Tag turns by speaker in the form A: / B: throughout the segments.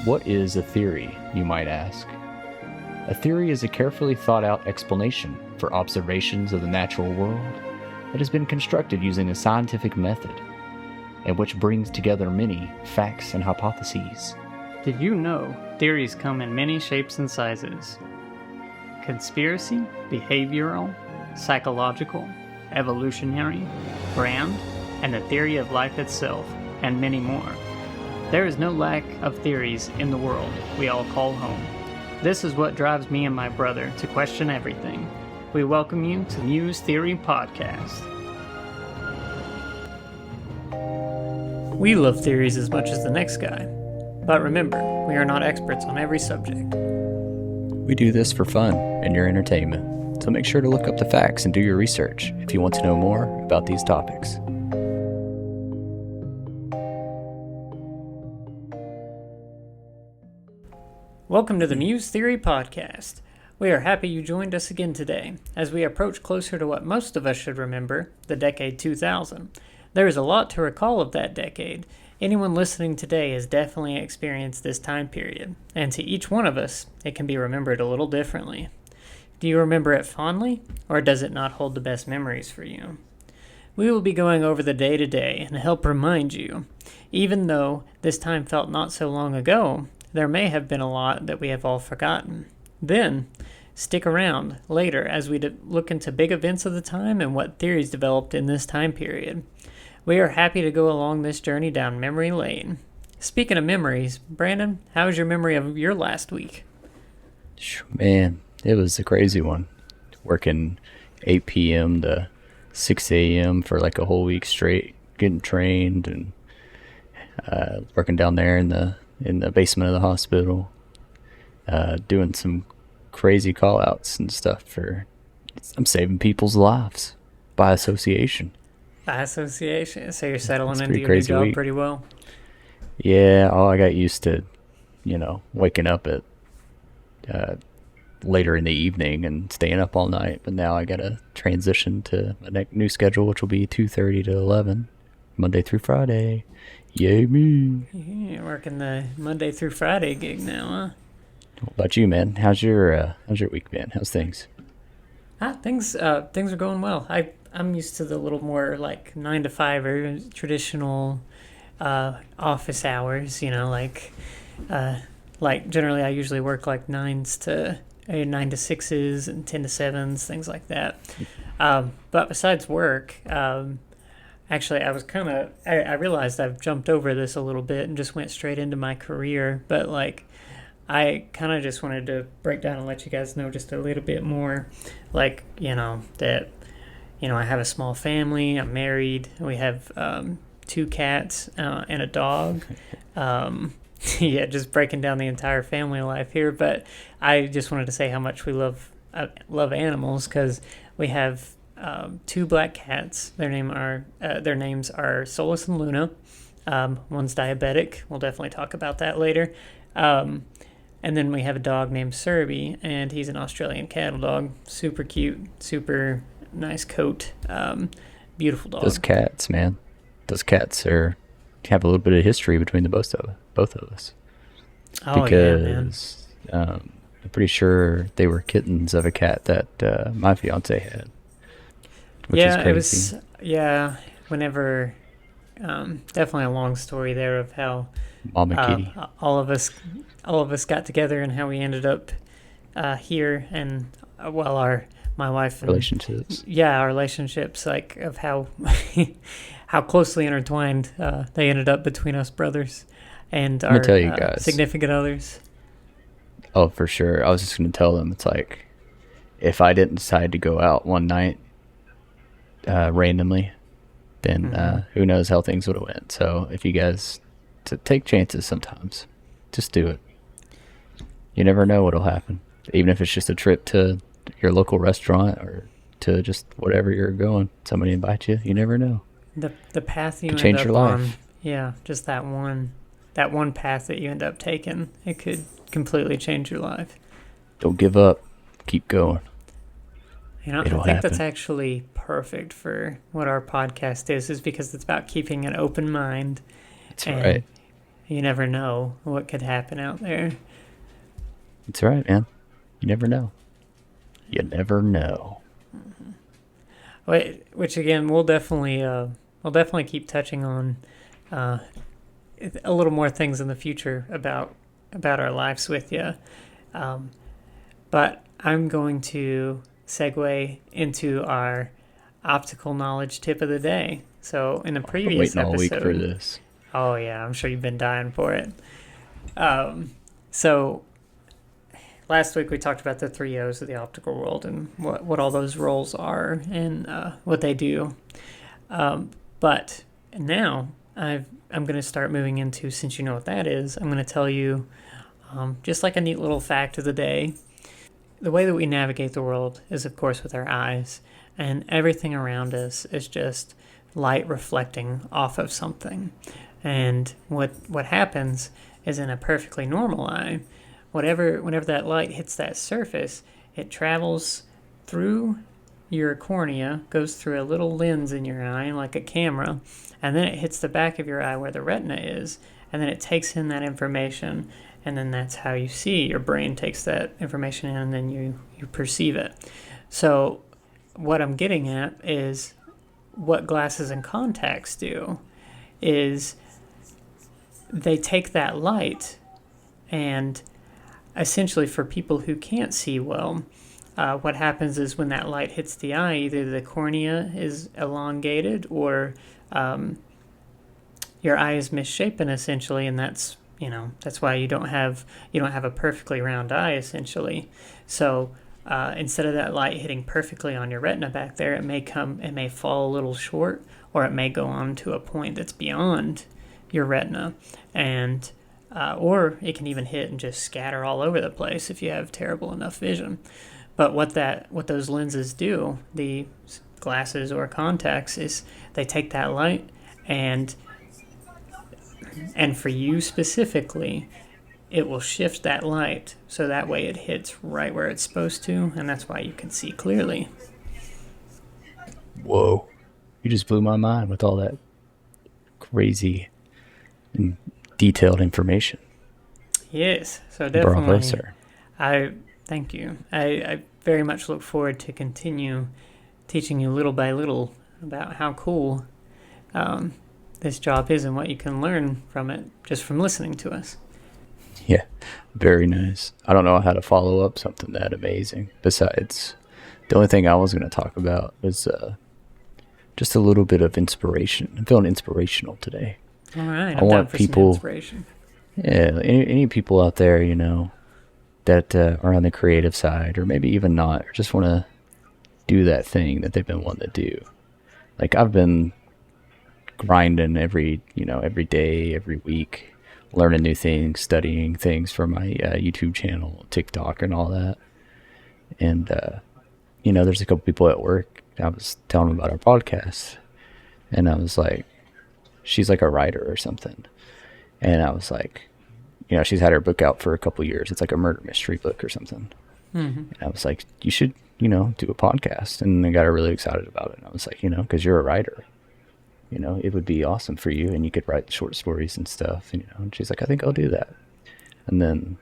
A: What is a theory, you might ask? A theory is a carefully thought-out explanation for observations of the natural world that has been constructed using a scientific method, and which brings together many facts and hypotheses.
B: Did you know theories come in many shapes and sizes? Conspiracy, behavioral, psychological, evolutionary, grand, and the theory of life itself, and many more. There is no lack of theories in the world we all call home. This is what drives me and my brother to question everything. We welcome you to Muse Theory Podcast. We love theories as much as the next guy. But remember, we are not experts on every subject.
A: We do this for fun and your entertainment, so make sure to look up the facts and do your research if you want to know more about these topics.
B: Welcome to the Muse Theory Podcast. We are happy you joined us again today, as we approach closer to what most of us should remember, the decade 2000. There is a lot to recall of that decade. Anyone listening today has definitely experienced this time period, and to each one of us, it can be remembered a little differently. Do you remember it fondly, or does it not hold the best memories for you? We will be going over the day-to-day and help remind you, even though this time felt not so long ago, there may have been a lot that we have all forgotten. Then, stick around later as we look into big events of the time and what theories developed in this time period. We are happy to go along this journey down memory lane. Speaking of memories, Brandon, how was your memory of your last week?
A: Man, it was a crazy one. Working 8 p.m. to 6 a.m. for like a whole week straight, getting trained and working down there in the basement of the hospital, doing some crazy call-outs and stuff I'm saving people's lives by association.
B: By association? So you're settling into your new job pretty well?
A: Yeah, I got used to, waking up at later in the evening and staying up all night, but now I got to transition to a new schedule, which will be 2:30 to 11, Monday through Friday. Yay me!
B: Yeah, working the Monday through Friday gig now, huh?
A: What about you, man? How's your week been? How's things?
B: Things are going well. I'm used to the little more like 9 to 5 or traditional office hours. Like generally I usually work like 9 to 6s and 10 to 7s, things like that. But besides work. Actually, I realized I've jumped over this a little bit and just went straight into my career, but I kind of just wanted to break down and let you guys know just a little bit more, that, I have a small family, I'm married, we have 2 cats and a dog. Yeah, just breaking down the entire family life here, but I just wanted to say how much we love animals, because we have 2 black cats. Their names are Solus and Luna. One's diabetic. We'll definitely talk about that later. And then we have a dog named Serby, and he's an Australian cattle dog. Super cute, super nice coat. Beautiful dog.
A: Those cats, man. Those cats have a little bit of history between the both of us.
B: Oh,
A: because,
B: yeah, man.
A: I'm pretty sure they were kittens of a cat that my fiance had. Which is crazy.
B: It was, whenever, definitely a long story there of how
A: Mama Kitty.
B: all of us got together and how we ended up here, and my wife and,
A: relationships.
B: Yeah, our relationships, like of how how closely intertwined they ended up between us brothers and our
A: tell you guys,
B: significant others.
A: Oh, for sure. I was just going to tell them, it's like, if I didn't decide to go out one night randomly, then who knows how things would have went. So if you guys take chances sometimes, just do it. You never know what'll happen, even if it's just a trip to your local restaurant or to just whatever you're going. Somebody invite you. You never know.
B: The path you
A: could
B: end
A: change
B: up
A: your life.
B: on, yeah, just that one path that you end up taking, it could completely change your life.
A: Don't give up. Keep going.
B: I think that's actually perfect for what our podcast is because it's about keeping an open mind.
A: That's right.
B: You never know what could happen out there.
A: It's right, man. You never know. You never know.
B: Which again, we'll definitely keep touching on uh, a little more things in the future about our lives with you. Um, but I'm going to segue into our optical knowledge tip of the day. So in the
A: I've been
B: previous
A: waiting all week for
B: episode,
A: this.
B: oh yeah, I'm sure you've been dying for it. So last week we talked about the three O's of the optical world and what all those roles are and what they do. But now I'm going to start moving into, since you know what that is, I'm going to tell you just like a neat little fact of the day. The way that we navigate the world is, of course, with our eyes, and everything around us is just light reflecting off of something. And what happens is in a perfectly normal eye, whenever that light hits that surface, it travels through your cornea, goes through a little lens in your eye like a camera, and then it hits the back of your eye where the retina is, and then it takes in that information, and then that's how you see. Your brain takes that information in, and then you perceive it. So what I'm getting at is what glasses and contacts do is they take that light and essentially for people who can't see well, what happens is when that light hits the eye, either the cornea is elongated or your eye is misshapen essentially, and that's why you don't have a perfectly round eye essentially. So instead of that light hitting perfectly on your retina back there, it may fall a little short, or it may go on to a point that's beyond your retina, and or it can even hit and just scatter all over the place if you have terrible enough vision. But what those lenses do, the glasses or contacts, is they take that light and for you specifically, it will shift that light so that way it hits right where it's supposed to, and that's why you can see clearly.
A: Whoa. You just blew my mind with all that crazy and detailed information.
B: Yes, so
A: Bravo,
B: definitely.
A: sir.
B: I thank you. I very much look forward to continue teaching you little by little about how cool this job is and what you can learn from it just from listening to us.
A: Yeah, very nice. I don't know how to follow up something that amazing. Besides, the only thing I was going to talk about was just a little bit of inspiration. I'm feeling inspirational today.
B: All right,
A: I
B: I'm down
A: want
B: for
A: people,
B: some inspiration.
A: yeah, any people out there, that are on the creative side, or maybe even not, or just want to do that thing that they've been wanting to do. Like I've been grinding every day, every week, learning new things, studying things for my YouTube channel, TikTok, and all that. And there's a couple people at work. I was telling them about our podcast, and I was like, she's like a writer or something, and I was like, she's had her book out for a couple years. It's like a murder mystery book or something.
B: Mm-hmm.
A: And I was like, you should, do a podcast. And I got her really excited about it. And I was like, because you're a writer, it would be awesome for you, and you could write short stories and stuff. And she's like, I think I'll do that. And then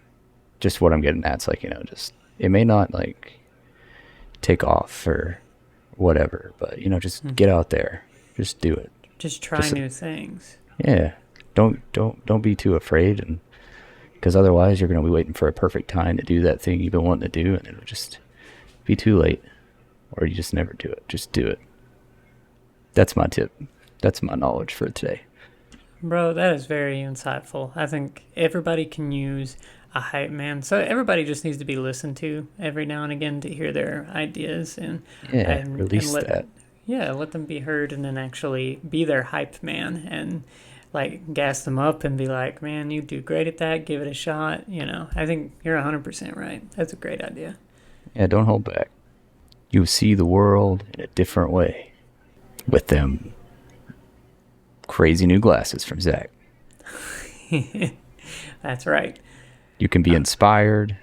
A: just what I'm getting at, it's like, just, it may not like take off or whatever, but, just get out there, just do it.
B: Just try new things.
A: Yeah. Don't be too afraid, and because otherwise you're going to be waiting for a perfect time to do that thing you've been wanting to do, and it'll just be too late, or you just never do it. Just do it. That's my tip. That's my knowledge for today.
B: Bro, that is very insightful. I think everybody can use a hype man. So everybody just needs to be listened to every now and again to hear their ideas and
A: release that.
B: Yeah, let them be heard, and then actually be their hype man and like gas them up and be like, man, you do great at that. Give it a shot. I think you're 100% right. That's a great idea.
A: Yeah, don't hold back. You'll see the world in a different way with them crazy new glasses from Zach.
B: That's right.
A: You can be inspired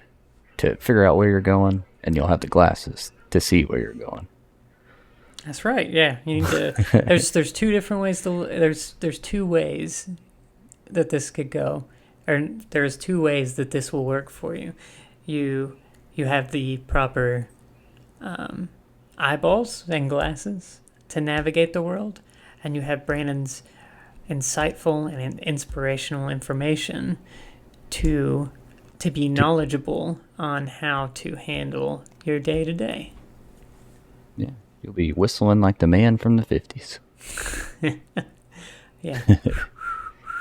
A: to figure out where you're going, and you'll have the glasses to see where you're going.
B: That's right. Yeah, you need to. There's two different ways to. There's two ways that this could go, or there's two ways that this will work for you. You you have the proper eyeballs and glasses to navigate the world, and you have Brandon's insightful and inspirational information to be knowledgeable on how to handle your day to day.
A: Yeah, you'll be whistling like the man from the 50s.
B: Yeah,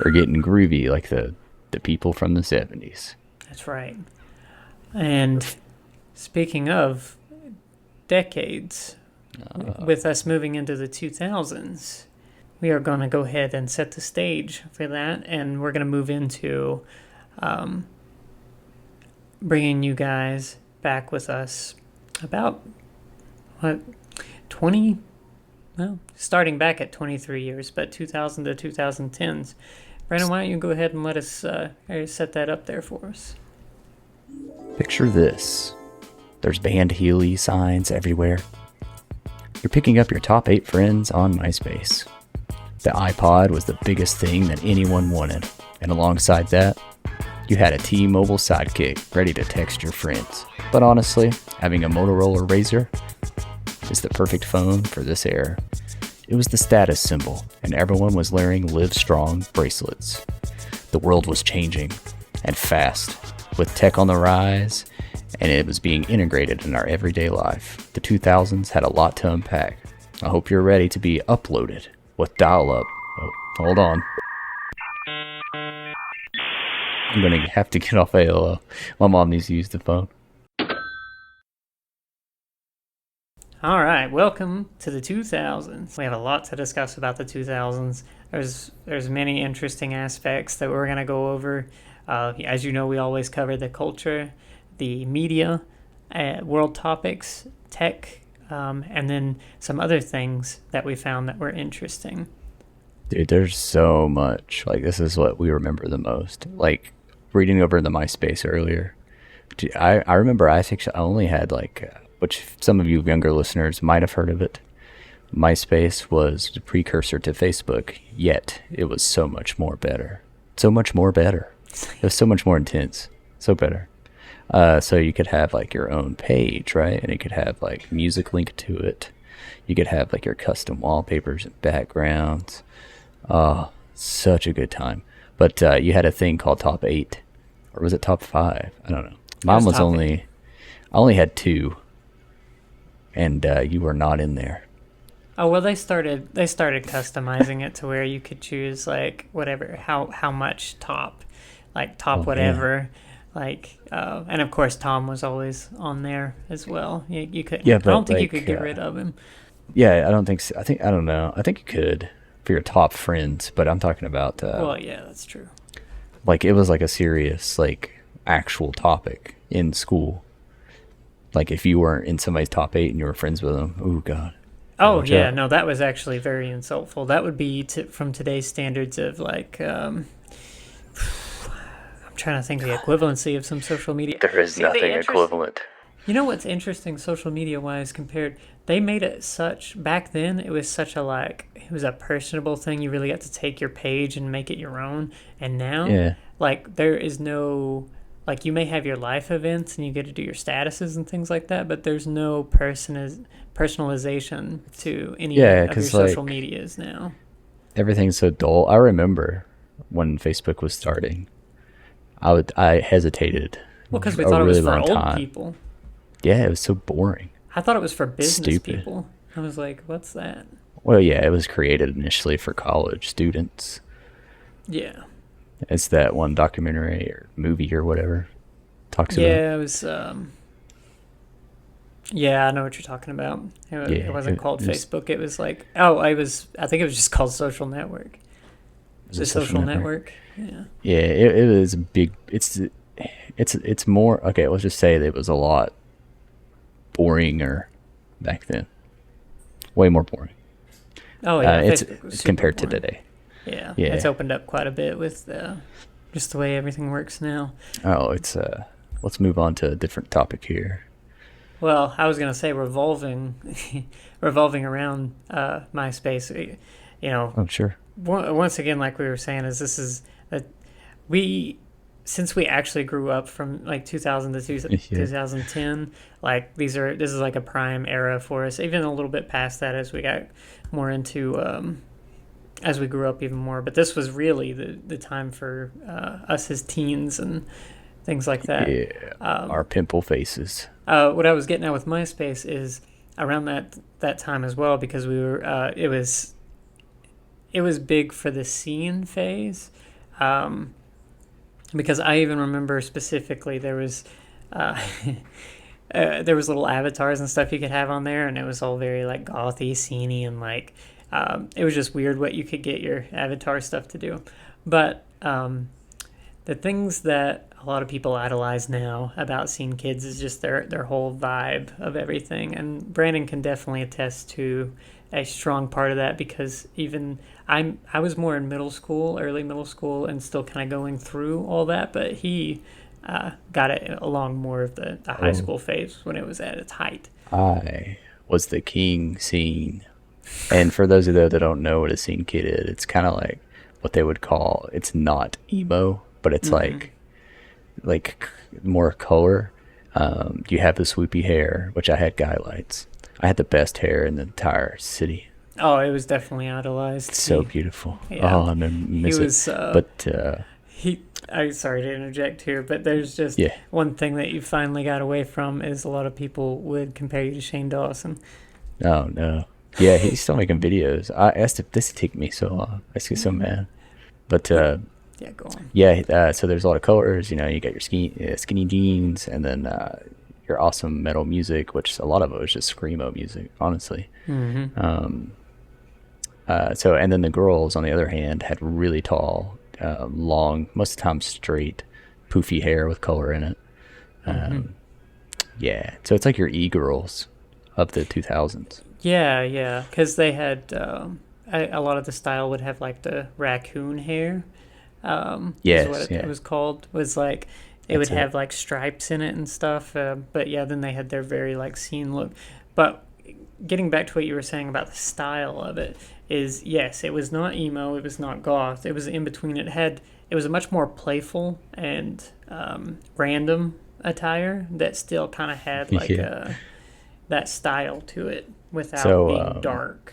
A: Or getting groovy like the people from the 70s.
B: that's right. And speaking of decades, with us moving into the 2000s, we are going to go ahead and set the stage for that, and we're going to move into bringing you guys back with us about, what, 20, well, starting back at 23 years, but 2000 to 2010s. Brandon, why don't you go ahead and let us set that up there for us?
A: Picture this. There's Band Healy signs everywhere. You're picking up your top 8 friends on MySpace. The iPod was the biggest thing that anyone wanted, and alongside that, you had a T-Mobile sidekick ready to text your friends. But honestly, having a Motorola Razr is the perfect phone for this era. It was the status symbol, and everyone was wearing Live Strong bracelets. The world was changing, and fast, with tech on the rise, and it was being integrated in our everyday life. The 2000s had a lot to unpack. I hope you're ready to be uploaded with dial-up. Oh, hold on. I'm going to have to get off AOL. My mom needs to use the phone.
B: All right, welcome to the 2000s. We have a lot to discuss about the 2000s. There's many interesting aspects that we're going to go over. As you know, we always cover the culture, the media, world topics, tech, and then some other things that we found that were interesting.
A: Dude, there's so much. Like, this is what we remember the most. Like, reading over the MySpace earlier. I remember I think I only had, like, which some of you younger listeners might have heard of it. MySpace was the precursor to Facebook, yet it was so much more better. So much more better. It was so much more intense. So better. So you could have like your own page, right? And you could have like music linked to it. You could have like your custom wallpapers and backgrounds. Oh, such a good time. But you had a thing called Top 8. Or was it Top 5? I don't know. Mine was only... I only had 2. And you were not in there.
B: Oh, well, they started customizing it to where you could choose like whatever, how much top, like top whatever. Yeah. Like, and of course, Tom was always on there as well. You couldn't. Yeah, but I don't think you could get rid of him.
A: Yeah, I don't think so. I don't know. I think you could for your top friends, but I'm talking about.
B: Well, yeah, that's true.
A: Like, it was like a serious, like, actual topic in school. Like, if you weren't in somebody's top 8 and you were friends with them, oh god.
B: Oh yeah, no, that was actually very insultful. That would be from today's standards of like. I'm trying to think of the equivalency of some social media.
A: There is nothing equivalent.
B: You know what's interesting social media wise compared? They made it such, back then it was such a like, it was a personable thing. You really got to take your page and make it your own. And now, like, there is no, like, you may have your life events and you get to do your statuses and things like that, but there's no personalization to any of your social medias now.
A: Everything's so dull. I remember when Facebook was starting, I hesitated.
B: Well, because we thought it was for old people.
A: Yeah, it was so boring.
B: I thought it was for business people. I was like, what's that?
A: Well, yeah, it was created initially for college students.
B: Yeah.
A: It's that one documentary or movie or whatever talks about.
B: Yeah, it was... yeah, I know what you're talking about. It wasn't called Facebook. It was like... I think it was just called Social Network. The Social Network? Yeah.
A: Yeah, it was big... It's more... Okay, let's just say that it was a lot boringer back then. Way more boring.
B: Oh, yeah.
A: It's compared to today.
B: Yeah, it's opened up quite a bit with just the way everything works now.
A: Oh, it's let's move on to a different topic here.
B: Well, I was gonna say revolving around MySpace. You know.
A: Oh, sure.
B: Once again, like we were saying, this is that we since we actually grew up from like 2000 to
A: Yeah.
B: 2010, like this is like a prime era for us. Even a little bit past that as we got more into as we grew up even more. But this was really the time for us as teens and things like that.
A: Yeah.
B: Um,
A: Our pimple faces.
B: what I was getting at with MySpace is around that time as well because we were it was big for the scene phase. Um, because I even remember specifically uh, there was little avatars and stuff you could have on there, and it was all very like gothy, sceney, and like it was just weird what you could get your avatar stuff to do. But the things that a lot of people idolize now about Scene Kids is just their whole vibe of everything, and Brandon can definitely attest to a strong part of that because even I was more in middle school, early middle school, and still kind of going through all that, but he got it along more of the high
A: Oh,
B: school phase when it was at its height.
A: I was the king scene. And for those of you that don't know what a scene kid is, it's kind of like what they would call, it's not emo, but it's
B: Mm-hmm.
A: like more color. You have the swoopy hair, which I had guy lights. I had the best hair in the entire city.
B: Oh, it was definitely idolized.
A: It's so beautiful.
B: Yeah,
A: Oh, I
B: he
A: miss it.
B: was.
A: But
B: He. I'm sorry to interject here, but there's just
A: yeah,
B: one thing that you finally got away from is a lot of people would compare you to Shane Dawson.
A: oh no, yeah, he's still making videos. I asked if this would take me so long. I just get so mad. But
B: But yeah, go on.
A: yeah, so there's a lot of colors. You got your skinny jeans, and then your awesome metal music, which a lot of it was just screamo music, honestly.
B: Mm-hmm.
A: Um, so and then the girls, on the other hand, had really tall, long, most of the time straight, poofy hair with color in it.
B: Mm-hmm.
A: Um, yeah, so it's like your e-girls of the 2000s.
B: Yeah, yeah, because they had a lot of the style would have like the raccoon hair, is what
A: Yes,
B: it
A: yeah,
B: was called. Was like it would
A: that's it.
B: have like stripes in it and stuff. But yeah, then they had their very like scene look. But getting back to what you were saying about the style of it is yes, it was not emo, it was not goth, it was in between. It was a much more playful and random attire that still kind of had like
A: Yeah.
B: that style to it without
A: So
B: being dark.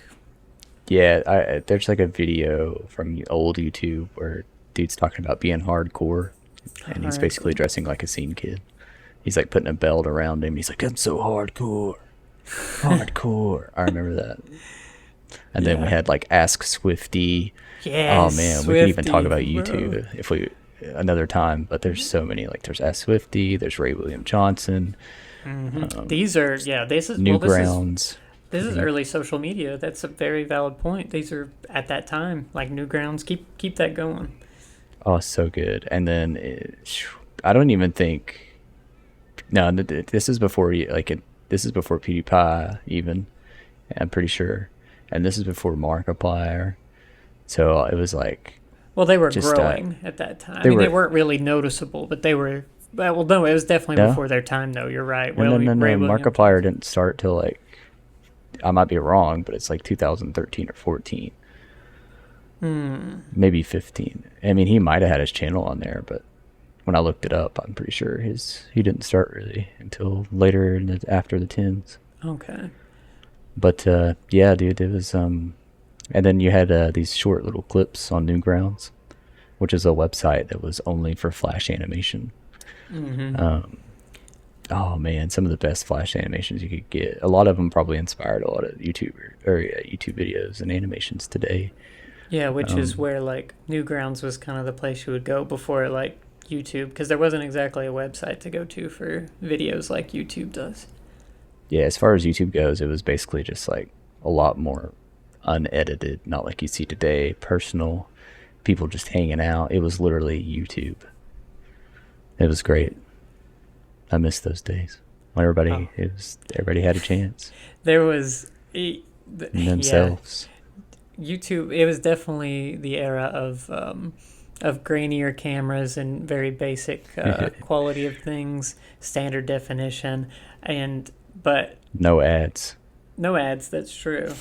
A: yeah, there's like a video from old YouTube where dude's talking about being hardcore, and he's basically
B: Hardcore.
A: dressing like a scene kid. He's like putting a belt around him. He's like, "I'm so hardcore, hardcore." I remember that. And then we
B: Yeah.
A: had like Ask Swifty. Oh
B: Yes,
A: man, we could even talk
B: Swifty,
A: about
B: bro.
A: YouTube if we another time. But there's so many. Like there's Ask Swifty. There's Ray William Johnson.
B: These are yeah.
A: Newgrounds.
B: This is early social media. That's a very valid point. These are at that time like Newgrounds. Keep that going.
A: Oh, so good. And then I don't even think. No, this is before this is before PewDiePie even. I'm pretty sure, and this is before Markiplier. So it was like
B: Well, they were
A: just
B: growing at that time. I
A: they
B: mean, they
A: were
B: weren't really noticeable, but they were. Well, no, it was definitely
A: no
B: before their time, though. You're right.
A: no no no
B: Ray
A: no.
B: William
A: Markiplier
B: Johnson.
A: didn't start till like I might be wrong, but it's like 2013 or 14,
B: Hmm.
A: maybe 15. I mean, he might have had his channel on there, but when I looked it up, I'm pretty sure his he didn't start really until later after the tens.
B: Okay.
A: But yeah, dude, it was and then you had these short little clips on Newgrounds, which is a website that was only for Flash animation.
B: Mm-hmm.
A: Um, oh man, some of the best Flash animations you could get. A lot of them probably inspired a lot of YouTube videos and animations today.
B: Yeah, which is
A: Um,
B: where like Newgrounds was kind of the place you would go before like YouTube, because there wasn't exactly a website to go to for videos like YouTube does.
A: yeah, as far as YouTube goes, it was basically just like a lot more unedited, not like you see today, personal, people just hanging out. It was literally YouTube. It was great. I miss those days when
B: Oh,
A: everybody had a chance
B: there was,
A: in
B: yeah,
A: themselves.
B: YouTube. It was definitely the era of grainier cameras and very basic quality of things, standard definition, and but
A: No ads.
B: No ads, that's true.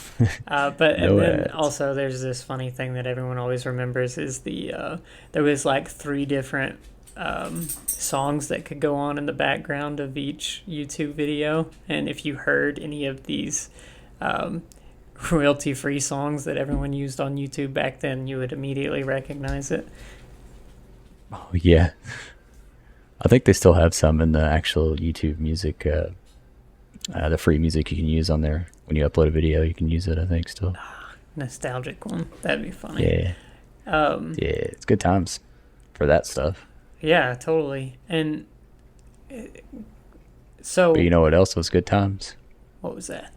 B: But and
A: No
B: then
A: ads.
B: also there's this funny thing that everyone always remembers is there was like three different songs that could go on in the background of each YouTube video, and if you heard any of these um, royalty-free songs that everyone used on YouTube back then, you would immediately recognize it.
A: Oh yeah, I think they still have some in the actual YouTube music, the free music you can use on there. When you upload a video, you can use it. I think still.
B: Nostalgic one. That'd be funny.
A: Yeah,
B: Um,
A: yeah, it's good times for that stuff.
B: yeah, totally. And
A: But you
B: so,
A: know what else was good times?
B: what was that?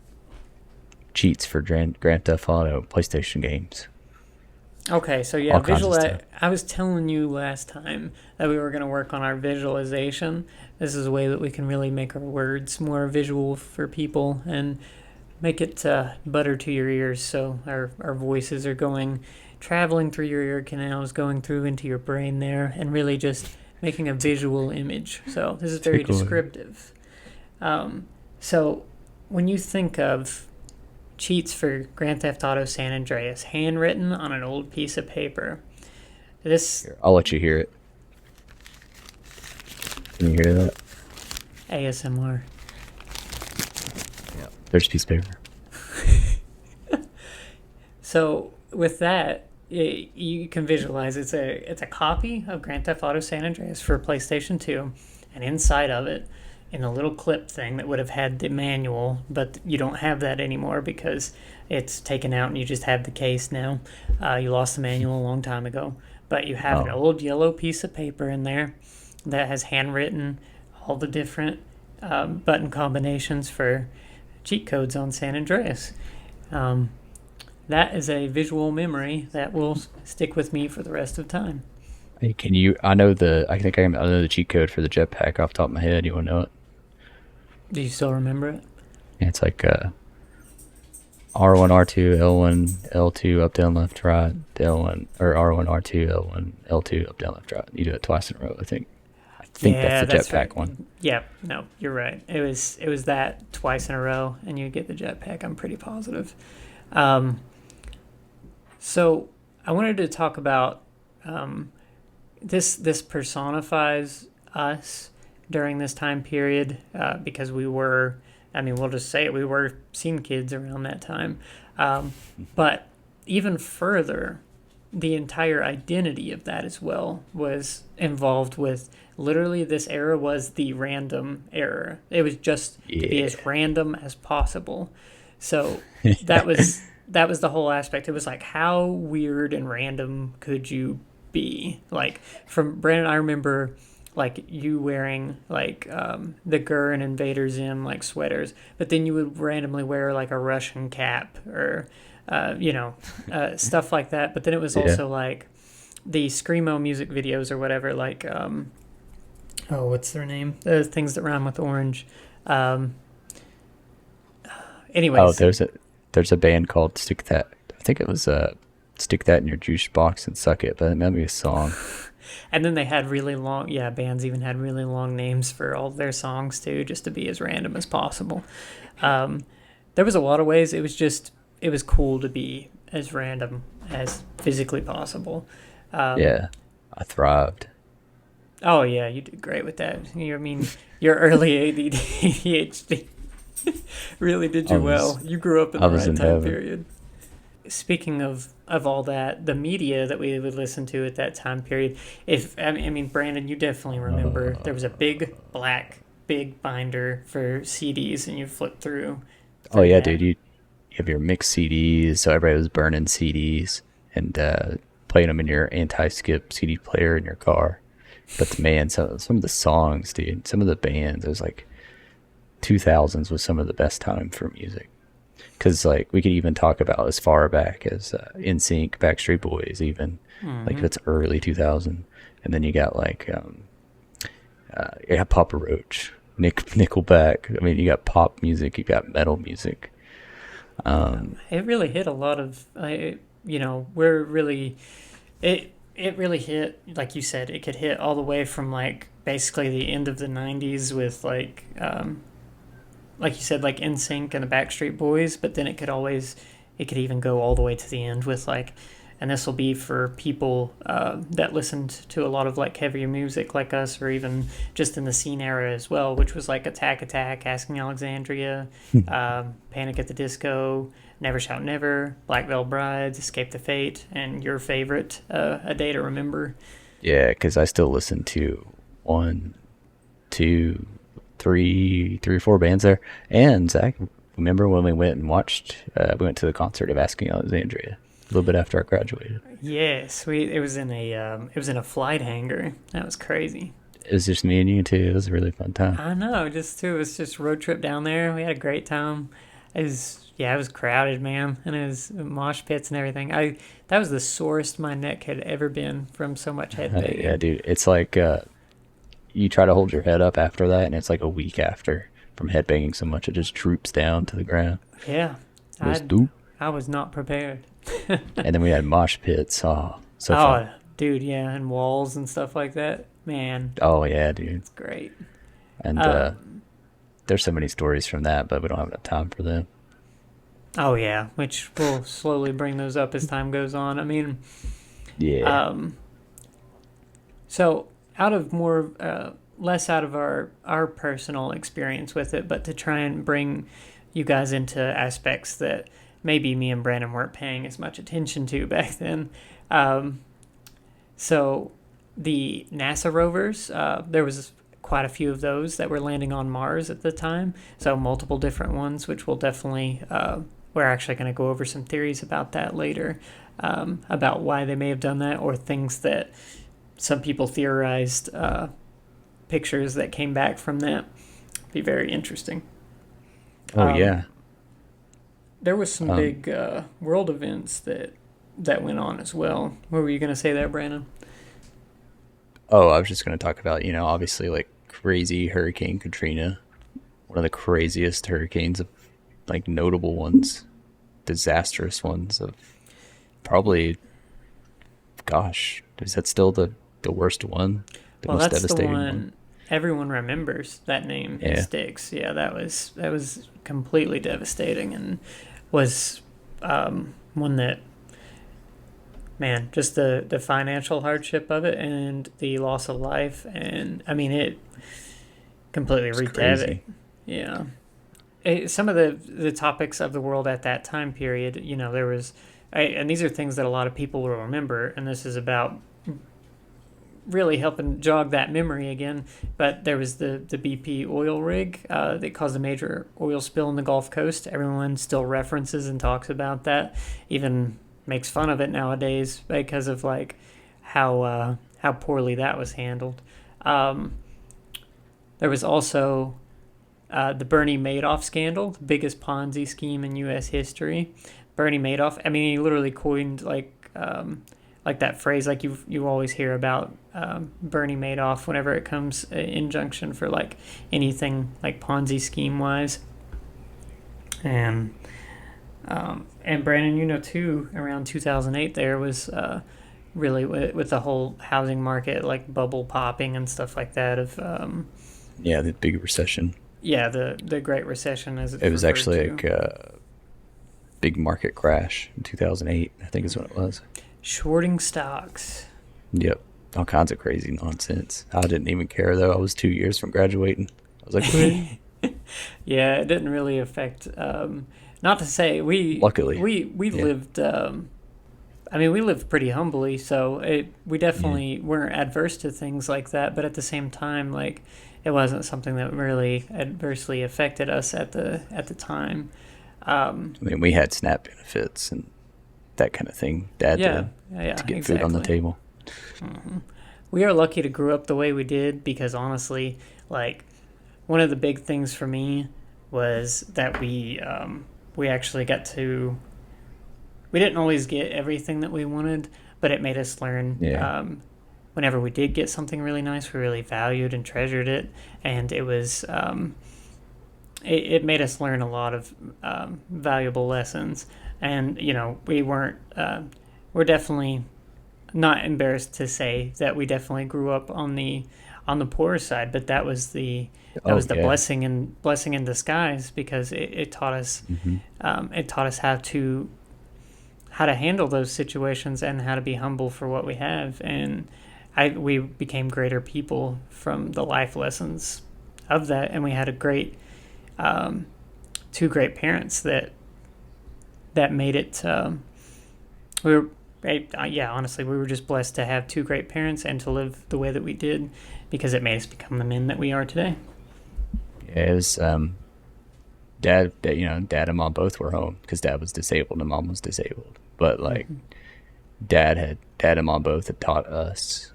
A: Cheats for Grand Theft Auto PlayStation games.
B: Okay, so yeah,
A: All kinds of
B: visual.
A: stuff.
B: I was telling you last time that we were going to work on our visualization. This is a way that we can really make our words more visual for people and make it butter to your ears. So our voices are traveling through your ear canals, going through into your brain there, and really just making a visual image. So this is very
A: Tickler.
B: descriptive. So when you think of cheats for Grand Theft Auto San Andreas, handwritten on an old piece of paper. This
A: Here, I'll let you hear it. Can you hear that?
B: ASMR.
A: Yeah. There's a piece of paper.
B: So with that, you can visualize it's a copy of Grand Theft Auto San Andreas for PlayStation 2, and inside of it, in a little clip thing that would have had the manual, but you don't have that anymore because it's taken out and you just have the case now. You lost the manual a long time ago, but you have an
A: Oh,
B: old yellow piece of paper in there that has handwritten all the different button combinations for cheat codes on San Andreas. Um, that is a visual memory that will stick with me for the rest of time.
A: hey, can you? I know the. I think I know the cheat code for the jetpack off the top of my head. You want to know it?
B: Do you still remember it?
A: Yeah, it's like R1, R2, L1, L2, up, down, left, right, L1, or R1, R2, L1, L2, up, down, left, right. You do it twice in a row. I think that's
B: Yeah,
A: the
B: that's right.
A: jetpack one.
B: Yeah, no, you're right. It was that twice in a row, and you get the jetpack. I'm pretty positive. Um, so I wanted to talk about um, this personifies us during this time period because we were. I mean, we'll just say it. We were seeing kids around that time, but even further, the entire identity of that as well was involved with literally this era was the random era. It was just to be as
A: Yeah.
B: random as possible. So that was the whole aspect. It was like how weird and random could you be? Like from Brandon, I remember like you wearing like the Gur and Invader Zim like sweaters, but then you would randomly wear like a Russian cap or stuff like that. But then it was
A: Yeah.
B: also like the screamo music videos or whatever. Like oh, what's their name? The things that rhyme with orange. Um,
A: Oh,
B: anyways,
A: there's a band called Stick That. I think it was Stick That in Your Juice Box and Suck It, but it might be a song.
B: and then they had really long. Yeah, bands even had really long names for all their songs too, just to be as random as possible. Um, there was a lot of ways. It was cool to be as random as physically possible. Um,
A: Yeah. I thrived.
B: oh yeah, you did great with that. I mean, your early ADHD really did
A: I
B: you
A: was
B: well. You grew up in
A: I
B: the
A: was
B: right
A: in
B: time
A: heaven.
B: period. Speaking of all that, the media that we would listen to at that time period. If I mean, Brandon, you definitely remember there was a big binder for CDs, and you flip
A: Oh
B: through
A: yeah,
B: that.
A: dude, you have your mixed CDs, so everybody was burning CDs and playing them in your anti-skip CD player in your car. But man, some of the songs, dude, some of the bands, it was like 2000s was some of the best time for music. Because like we could even talk about as far back as NSYNC, Backstreet Boys, even like
B: Hmm.
A: it's early 2000, and then you got like yeah, Papa Roach, Nickelback. I mean, you got pop music, you got metal music. Um,
B: It really hit a lot of, we're really it really hit like you said. It could hit all the way from like basically the end of the '90s with like like you said, like NSYNC and the Backstreet Boys, but then it could even go all the way to the end with like, and this will be for people that listened to a lot of like heavier music like us, or even just in the scene era as well, which was like Attack Attack, Asking Alexandria, Panic at the Disco, Never Shout Never, Black Veil Brides, Escape the Fate, and your favorite, A Day to Remember.
A: Yeah, because I still listen to one, two, three or four bands there. And Zach, remember when we went and watched? We went to the concert of Asking Alexandria a little bit after I graduated.
B: Yes, we it was in a flight hangar. That was crazy.
A: It was just me and you too. It was a really fun time.
B: I know, it was just road trip down there. We had a great time. It was crowded, man, and it was mosh pits and everything. I That was the sorest my neck had ever been from so much
A: Yeah,
B: headbanging.
A: dude. It's like you try to hold your head up after that, and it's like a week after from headbanging so much it just droops down to the ground.
B: Yeah,
A: Goes
B: I
A: doop.
B: I was not prepared.
A: And then we had mosh pits. Oh, so fun.
B: Oh, dude, yeah, and walls and stuff like that. Man,
A: Oh yeah, dude.
B: it's great.
A: And
B: Uh,
A: there's so many stories from that, but we don't have enough time for them.
B: oh yeah, which we'll slowly bring those up as time goes on. I mean,
A: Yeah.
B: um, so out of more, less out of our personal experience with it, but to try and bring you guys into aspects that maybe me and Brandon weren't paying as much attention to back then. Um, so the NASA rovers, there was quite a few of those that were landing on Mars at the time. So multiple different ones, which we'll definitely, we're actually going to go over some theories about that later, about why they may have done that, or things that some people theorized, pictures that came back from that. Be very interesting.
A: Oh
B: Um,
A: yeah.
B: there was some
A: Um.
B: big world events that went on as well. What were you going to say there, Brandon?
A: Oh, I was just gonna talk about obviously like crazy Hurricane Katrina, one of the craziest hurricanes of like notable ones, disastrous ones of probably. Gosh, is that still the worst one, the
B: Well,
A: most
B: that's the
A: devastating one?
B: one everyone remembers. That name, it
A: Yeah,
B: sticks. Yeah, that was completely devastating, and was, one that, man, just the financial hardship of it and the loss of life, and I mean it completely
A: it's
B: wreaked havoc.
A: crazy.
B: Yeah. Some of the topics of the world at that time period, there was, and these are things that a lot of people will remember, and this is about really helping jog that memory again. But there was the BP oil rig that caused a major oil spill in the Gulf Coast. Everyone still references and talks about that, even makes fun of it nowadays because of like how poorly that was handled. Um, there was also the Bernie Madoff scandal, the biggest Ponzi scheme in U.S. history. Bernie Madoff, I mean, he literally coined like that phrase, like you always hear about, Bernie Madoff whenever it comes, injunction for like anything like Ponzi scheme wise. And and Brandon, too, around 2008 there was, really with the whole housing market like bubble popping and stuff like that of,
A: Yeah, the big recession.
B: yeah, the Great Recession as
A: It
B: it's
A: was
B: referred
A: actually
B: to.
A: like a big market crash in 2008. I think is what it was.
B: Shorting stocks.
A: Yep, all kinds of crazy nonsense. I didn't even care though. I was 2 years from graduating. I was like, "Wait."
B: Yeah, it didn't really affect. Not to say
A: Luckily,
B: we
A: yeah,
B: lived. I mean, we lived pretty humbly, so we
A: yeah.
B: definitely weren't adverse to things like that. But at the same time, like it wasn't something that really adversely affected us at the time. Um,
A: I mean, we had SNAP benefits and that kind of thing. Dad
B: yeah,
A: to
B: yeah,
A: get food on the
B: exactly.
A: table.
B: We are lucky to grow up the way we did because honestly, like one of the big things for me was that we actually got to, we didn't always get everything that we wanted, but it made us learn.
A: Yeah,
B: Whenever we did get something really nice, we really valued and treasured it, and it made us learn a lot of, valuable lessons. And we weren't. We're definitely not embarrassed to say that we definitely grew up on on the poorer side, but that
A: Oh
B: was the
A: yeah.
B: blessing in disguise because it taught us
A: Hmm.
B: it taught us how to handle those situations and how to be humble for what we have. And we became greater people from the life lessons of that. And we had a great, two great parents that made it. We were, yeah, honestly, we were just blessed to have two great parents and to live the way that we did because it made us become the men that we are today.
A: Yeah, it was dad and mom both were home because dad was disabled and mom was disabled. But like
B: Mm-hmm.
A: dad and mom both had taught us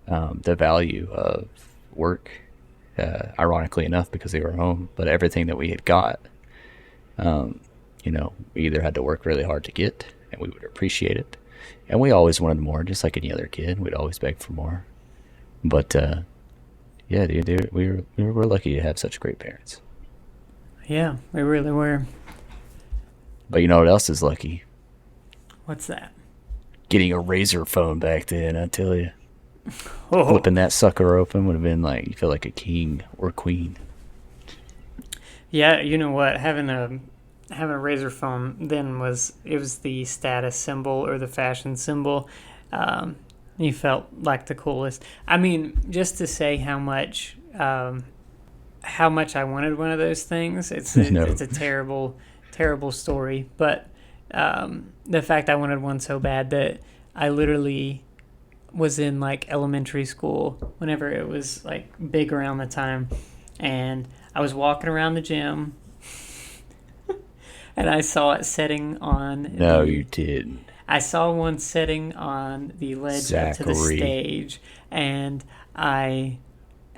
A: the value of work. Ironically enough, because they were home, but everything that we had got, um, we either had to work really hard to get, and we would appreciate it, and we always wanted more, just like any other kid. We'd always beg for more. But yeah, dude, we're lucky to have such great parents.
B: Yeah, we really were.
A: But you know what else is lucky?
B: What's that?
A: Getting a razor phone back then. I tell you,
B: Oh,
A: flipping that sucker open would have been like you feel like a king or queen.
B: yeah. You know what? Having a razor phone then was the status symbol or the fashion symbol. Um, you felt like the coolest. I mean, just to say how much I wanted one of those things.
A: No,
B: It's a terrible story, but the fact I wanted one so bad that I literally was in like elementary school whenever it was like big around the time, and I was walking around the gym and I saw it setting on
A: no, you didn't,
B: I saw one setting on the ledge up to the
A: Zachary.
B: stage, and I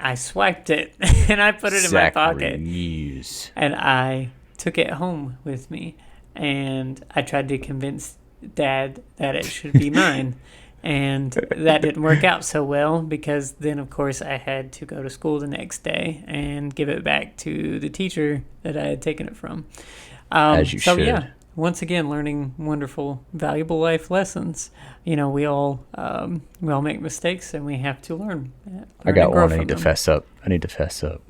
B: I swiped it and I put it in my
A: Zachary
B: pocket,
A: Muse.
B: and I took it home with me, and I tried to convince Dad that it should be mine. And that didn't work out so well because then, of course, I had to go to school the next day and give it back to the teacher that I had taken it from.
A: As you
B: So yeah,
A: should.
B: once again, learning wonderful, valuable life lessons. We all make mistakes, and we have to
A: I
B: learn and
A: got
B: grow
A: one. I
B: from
A: need to
B: them.
A: fess up. I need to fess up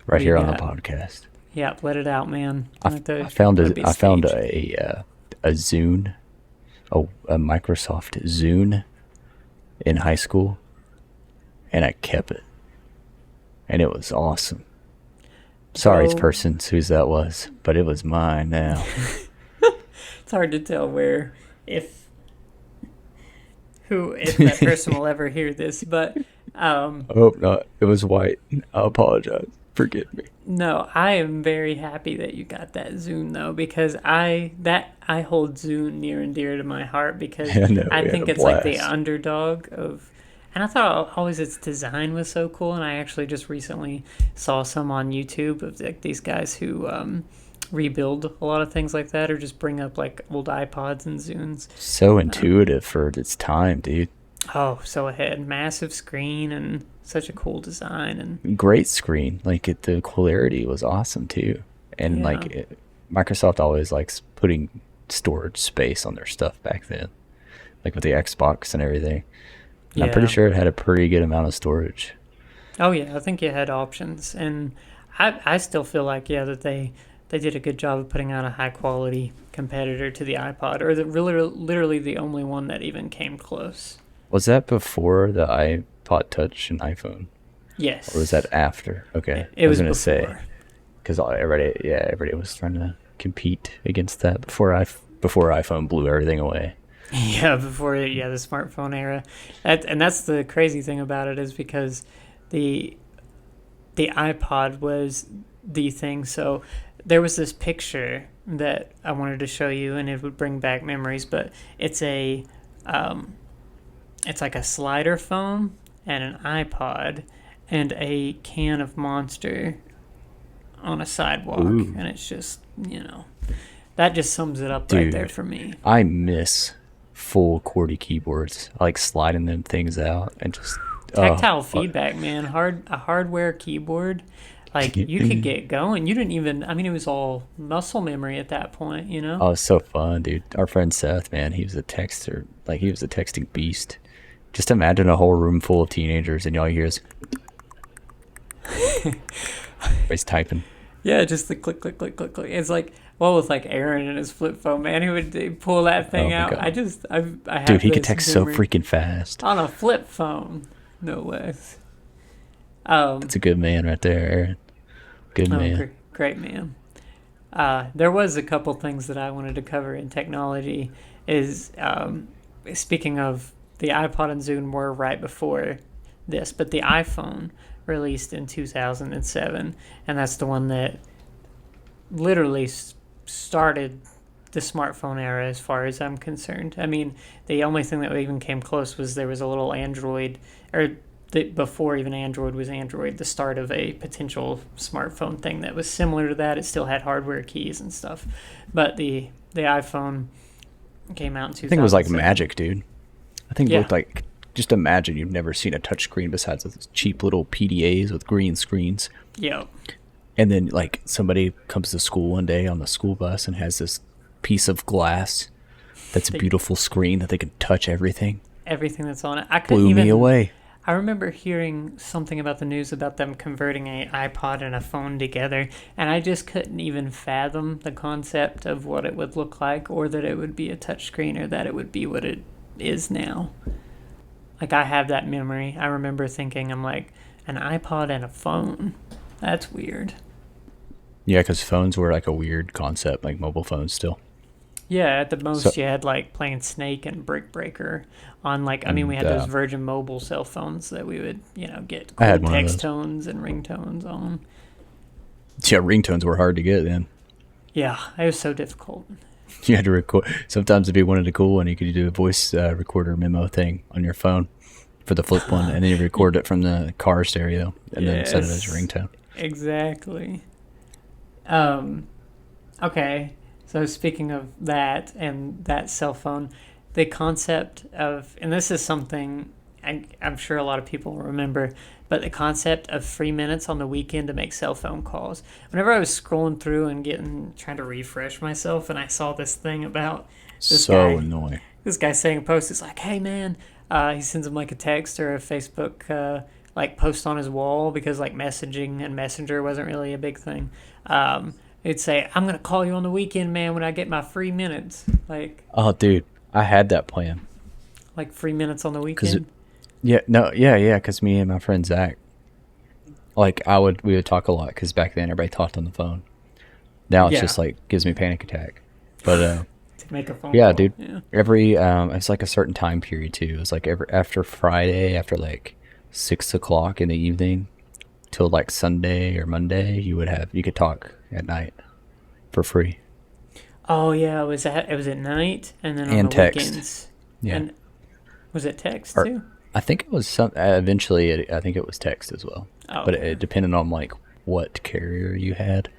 B: What
A: right
B: do you
A: here on the
B: got?
A: podcast.
B: Yeah, let it out, man.
A: I
B: Let it be
A: I found
B: staged.
A: a Zune, a Microsoft Zune in high school, and I kept it, and it was awesome. Sorry,
B: Bro,
A: persons whose that was, but it was mine now.
B: it's hard to tell where if if that person will ever hear this, but um,
A: I hope not. It was white. I apologize. Forgive me.
B: no, I am very happy that you got that Zune though, because I hold Zune near and dear to my heart because
A: I know
B: I
A: we had a
B: think it's like the
A: blast.
B: underdog of. And I thought always its design was so cool, and I actually just recently saw some on YouTube of like these guys who rebuild a lot of things like that, or just bring up like old iPods and Zunes.
A: So
B: Um,
A: intuitive for its time, dude.
B: oh, so it had massive screen and such a cool design, and
A: Great screen. Like the clarity was awesome too. And
B: yeah,
A: Microsoft always likes putting storage space on their stuff back then, like with the Xbox and everything. And I'm pretty
B: yeah.
A: sure it had a pretty good amount of storage.
B: Oh yeah, I think it had options, and I still feel like yeah that they did a good job of putting out a high quality competitor to the iPod, or the really literally the only one that even came close.
A: Was that before the iPod Touch and iPhone, or was
B: Yes,
A: that after? Okay,
B: it
A: I was
B: was
A: gonna say
B: before.
A: because everybody was trying to compete against that before iPhone blew everything away.
B: Yeah, before yeah the smartphone era. That's the crazy thing about it is because the the iPod was the thing. So there was this picture that I wanted to show you, and it would bring back memories. But um, it's like a slider phone and an iPod and a can of Monster on a sidewalk,
A: Ooh,
B: and it's just that just sums it up right there
A: dude,
B: for me.
A: I miss full QWERTY keyboards. I like sliding them things out and just oh
B: Tactile
A: fuck.
B: feedback, man. A hardware keyboard, like you could get going. You didn't even. I mean, it was all muscle memory at that point. You know.
A: Oh, it's so fun, dude. Our friend Seth, man, he was a texter. Like he was a texting beast. Just imagine a whole room full of teenagers and all you hear is everybody's typing.
B: Yeah, just the click, click, click, click, click. It's like, well, with like Aaron and his flip phone, man, he would pull that
A: Oh
B: thing
A: my
B: out.
A: god.
B: I
A: Dude,
B: have
A: he could
B: this
A: text so
B: memory
A: freaking fast.
B: on a flip phone, no less. Um,
A: That's a good man right there, Aaron. Good
B: oh,
A: man.
B: great man. There was a couple things that I wanted to cover in technology. Is speaking of the iPod and Zune were right before this, but the iPhone released in 2007, and that's the one that literally started the smartphone era as far as I'm concerned. I mean, the only thing that even came close was there was a little Android, or before even Android was Android, the start of a potential smartphone thing that was similar to that. It still had hardware keys and stuff, but the iPhone came out in
A: I think it was like
B: 2007.
A: magic, dude. I think it
B: Yeah,
A: looked like, just imagine you've never seen a touchscreen besides those cheap little PDAs with green screens.
B: yeah.
A: And then like somebody comes to school one day on the school bus and has this piece of glass that's a
B: They,
A: beautiful screen that they can touch everything.
B: everything that's on it. I couldn't
A: Blew me
B: even.
A: away.
B: I remember hearing something about the news about them converting a iPod and a phone together, and I just couldn't even fathom the concept of what it would look like, or that it would be a touchscreen, or that it would be what it is now. Like, I have that memory. I remember thinking, I'm like, an iPod and a phone. That's weird.
A: Yeah, because phones were like a weird concept, like mobile phones still.
B: Yeah, at the
A: So,
B: most you had like playing Snake and Brick Breaker on like, I mean, we
A: and
B: had those Virgin Mobile cell phones that we would, get
A: I
B: cool
A: had one of
B: text
A: those.
B: tones and ringtones on.
A: Yeah, ringtones were hard to get then.
B: Yeah, it was so difficult.
A: You had to record. Sometimes if you wanted a cool one, you could do a voice recorder memo thing on your phone for the flip one, and then you record it from the car stereo, and then set it as your
B: Yes,
A: ringtone.
B: exactly. Um, okay, so speaking of that and that cell phone, the concept of, and this is something I'm sure a lot of people will remember, but the concept of free minutes on the weekend to make cell phone calls. Whenever I was scrolling through and trying to refresh myself, and I saw this thing about this
A: So
B: guy,
A: annoying.
B: this guy saying a post. It's like, hey man, he sends him like a text or a Facebook like post on his wall because like messaging and Messenger wasn't really a big thing. It'd say, I'm gonna call you on the weekend, man, when I get my free minutes.
A: Oh, dude, I had that plan.
B: Like free minutes on the
A: Cause
B: weekend.
A: yeah, no, yeah. Cause me and my friend Zach, like we would talk a lot. Cause back then everybody talked on the phone. Now it's
B: Yeah,
A: just like gives me panic attack. But
B: to make a phone
A: yeah,
B: call.
A: dude.
B: Yeah.
A: Every it's like a certain time period too. It's like every after Friday, after like 6 o'clock in the evening till like Sunday or Monday, you could talk at night for free
B: Oh yeah, it was at night and then on the
A: and text.
B: weekends.
A: Yeah,
B: And was it text
A: or
B: too?
A: I think it was some. Eventually, I think it was text as well,
B: Oh,
A: but
B: okay.
A: it depended on like what carrier you had.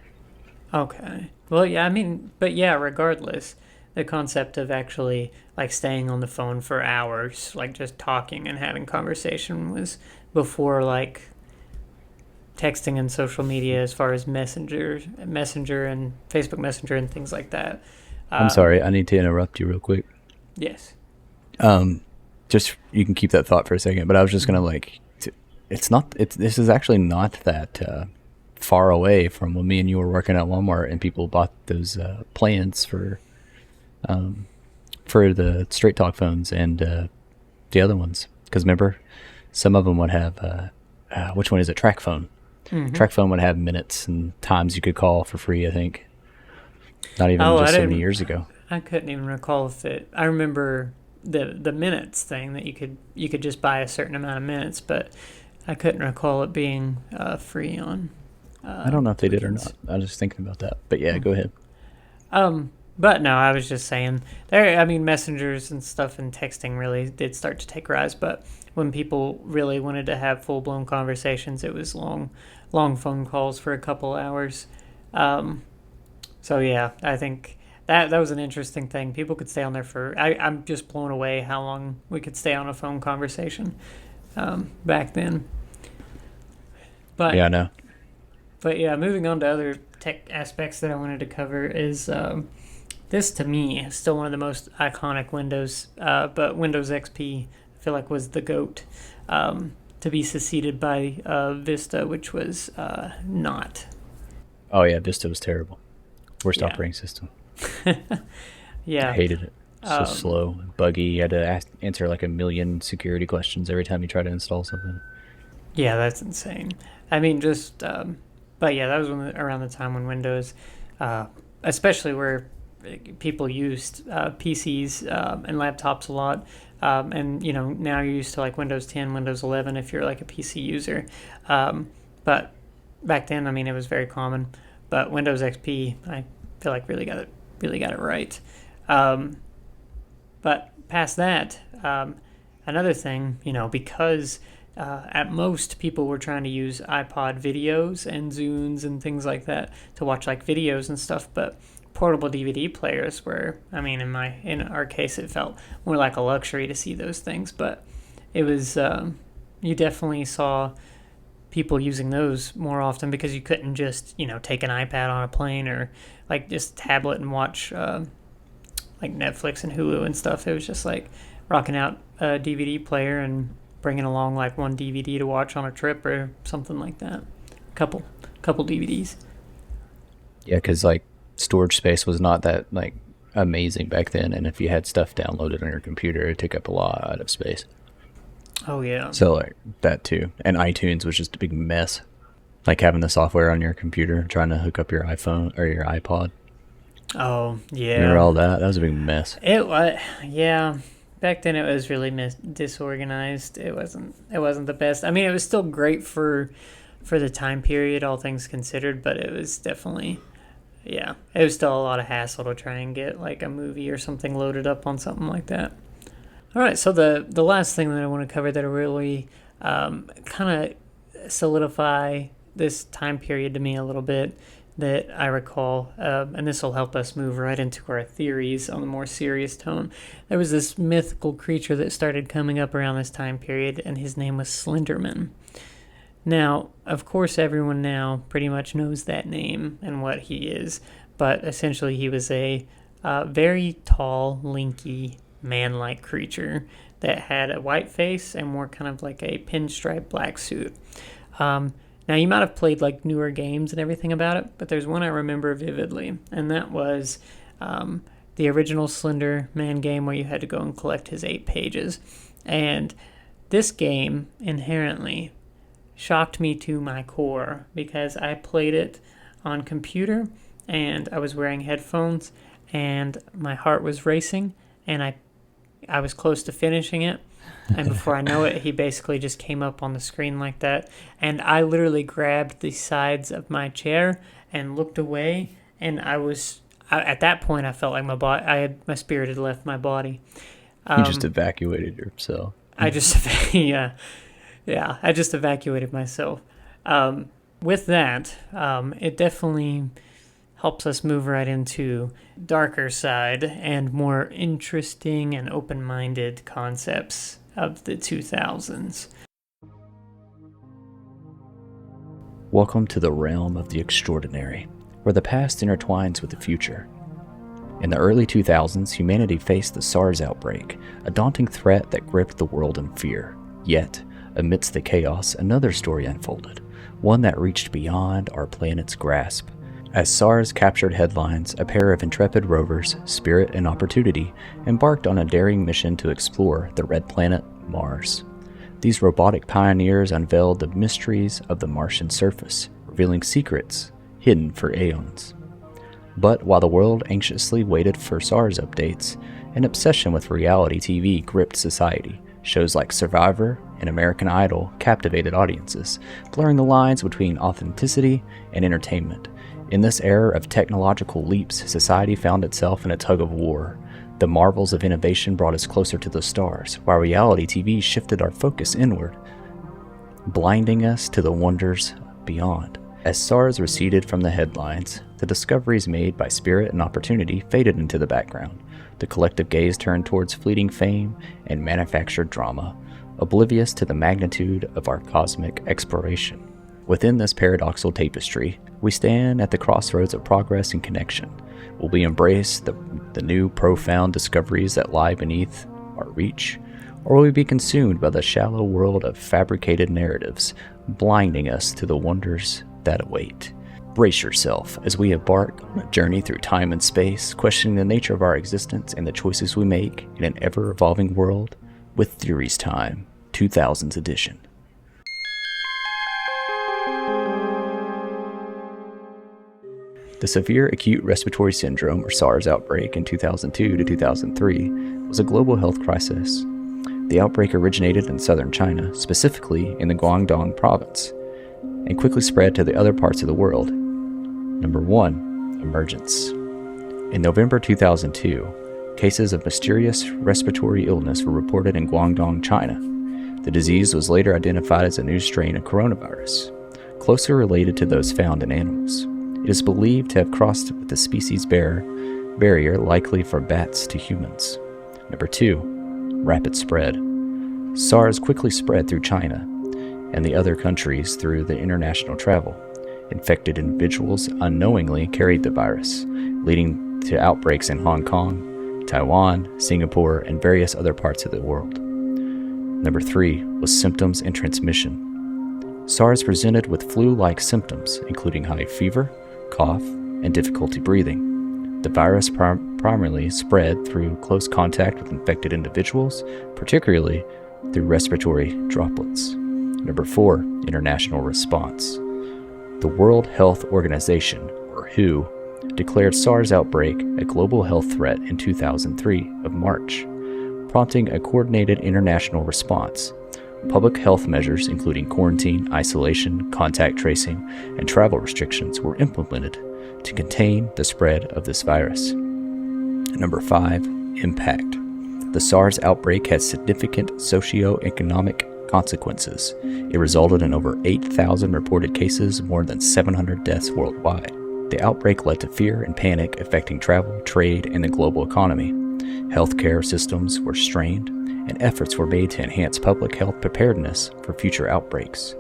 B: Okay. Well, yeah, I mean, but yeah, regardless, the concept of actually like staying on the phone for hours, like just talking and having conversation was before like texting and social media as far as messenger and Facebook Messenger and things like that.
A: I'm
B: Um,
A: sorry, I need to interrupt you real quick.
B: yes.
A: Um, just you can keep that thought for a second, but I was just gonna like, it's not. It's this is actually not that far away from when me and you were working at Walmart and people bought those plans um, for the Straight Talk phones and the other ones. Because remember, some of them would have which one is it? Track phone.
B: Hmm.
A: Track phone would have minutes and times you could call for free. I think not even
B: Oh, I
A: just so many
B: didn't.
A: years ago.
B: I couldn't even recall if it. I remember the minutes thing that you could just buy a certain amount of minutes, but I couldn't recall it being free on
A: I don't know if they did or not.
B: weekends.
A: I was just thinking about that. But yeah,
B: Hmm.
A: go ahead.
B: But no, I was just saying there. I mean, messengers and stuff and texting really did start to take rise. But when people really wanted to have full blown conversations, it was long phone calls for a couple hours. Um, so yeah, I think that was an interesting thing. People could stay on there for. I'm just blown away how long we could stay on a phone conversation back then. But
A: Yeah, I know.
B: but yeah, moving on to other tech aspects that I wanted to cover is this to me is still one of the most iconic Windows, but Windows XP feel like was the GOAT, to be succeeded by Vista, which was not.
A: Oh yeah, Vista was terrible. Worst
B: Yeah.
A: operating system. I
B: Yeah.
A: hated it. So
B: Um,
A: slow, buggy. You had to answer like a million security questions every time you try to install something.
B: yeah, that's insane. I mean, just, but yeah, that was around the time when Windows, uh, especially where people used PCs and laptops a lot. And now you're used to like Windows 10, Windows 11 if you're like a PC user. But back then, I mean, it was very common. But Windows XP, I feel like really got it right. Um, but past that, another thing, because at most people were trying to use iPod videos and Zunes and things like that to watch like videos and stuff, but portable DVD players were, I mean, in our case, it felt more like a luxury to see those things, but it was, you definitely saw people using those more often because you couldn't just, take an iPad on a plane or like just tablet and watch like Netflix and Hulu and stuff. It was just like rocking out a DVD player and bringing along like one DVD to watch on a trip or something like that. Couple, couple DVDs.
A: Yeah, because like storage space was not that like amazing back then, and if you had stuff downloaded on your computer, it took up a lot of space.
B: Oh yeah.
A: So like that too, and iTunes was just a big mess. Like having the software on your computer, trying to hook up your iPhone or your iPod.
B: Oh
A: Remember
B: yeah.
A: all that? That was a big mess.
B: It was yeah. Back then it was really disorganized. It wasn't the best. I mean, it was still great for the time period, all things considered, but it was definitely yeah. It was still a lot of hassle to try and get like a movie or something loaded up on something like that. All right, so the last thing that I want to cover that really kind of solidify this time period to me a little bit that I recall, and this will help us move right into our theories on the more serious tone. There was this mythical creature that started coming up around this time period, and his name was Slenderman. Now, of course, everyone now pretty much knows that name and what he is, but essentially he was a very tall, lanky, man-like creature that had a white face and wore kind of like a pinstripe black suit. Now, you might have played like newer games and everything about it, but there's one I remember vividly, and that was the original Slender Man game where you had to go and collect his 8 pages. And this game inherently shocked me to my core because I played it on computer and I was wearing headphones and my heart was racing and I was close to finishing it. And before I know it, he basically just came up on the screen like that. And I literally grabbed the sides of my chair and looked away. And at that point, I felt like my spirit had left my body.
A: You just evacuated yourself.
B: I just, yeah, I just evacuated myself. With that, it definitely helps us move right into darker side and more interesting and open-minded concepts of the 2000s.
A: Welcome to the realm of the extraordinary, where the past intertwines with the future. In the early 2000s, humanity faced the SARS outbreak, a daunting threat that gripped the world in fear. Yet, amidst the chaos, another story unfolded, one that reached beyond our planet's grasp. As SARS captured headlines, a pair of intrepid rovers, Spirit and Opportunity, embarked on a daring mission to explore the red planet, Mars. These robotic pioneers unveiled the mysteries of the Martian surface, revealing secrets hidden for aeons. But while the world anxiously waited for SARS updates, an obsession with reality TV gripped society. Shows like Survivor and American Idol captivated audiences, blurring the lines between authenticity and entertainment. In this era of technological leaps, society found itself in a tug of war. The marvels of innovation brought us closer to the stars, while reality TV shifted our focus inward, blinding us to the wonders beyond. As SARS receded from the headlines, the discoveries made by Spirit and Opportunity faded into the background. The collective gaze turned towards fleeting fame and manufactured drama, oblivious to the magnitude of our cosmic exploration. Within this paradoxical tapestry, we stand at the crossroads of progress and connection. Will we embrace the new profound discoveries that lie beneath our reach, Or will we be consumed by the shallow world of fabricated narratives, blinding us to the wonders that await? Brace yourself as we embark on a journey through time and space, questioning the nature of our existence and the choices we make in an ever-evolving world with Theories Time, 2000's edition. The severe acute respiratory syndrome, or SARS, outbreak in 2002 to 2003 was a global health crisis. The outbreak originated in southern China, specifically in the Guangdong province, and quickly spread to the other parts of the world. Number 1. Emergence. In November 2002, cases of mysterious respiratory illness were reported in Guangdong, China. The disease was later identified as a new strain of coronavirus, closely related to those found in animals. It is believed to have crossed the species barrier, likely from bats to humans. Number 2. Rapid spread. SARS quickly spread through China and the other countries through the international travel. Infected individuals unknowingly carried the virus, leading to outbreaks in Hong Kong, Taiwan, Singapore, and various other parts of the world. Number 3 was symptoms and transmission. SARS presented with flu-like symptoms, including high fever, cough, and difficulty breathing. The virus primarily spread through close contact with infected individuals, particularly through respiratory droplets. Number 4, international response. The World Health Organization, or WHO, declared SARS outbreak a global health threat in 2003 of March, prompting a coordinated international response. Public health measures, including quarantine, isolation, contact tracing, and travel restrictions, were implemented to contain the spread of this virus. Number 5, impact. The SARS outbreak had significant socio-economic consequences. It resulted in over 8,000 reported cases, more than 700 deaths worldwide. The outbreak led to fear and panic affecting travel, trade, and the global economy. Healthcare systems were strained, and efforts were made to enhance public health preparedness for future outbreaks.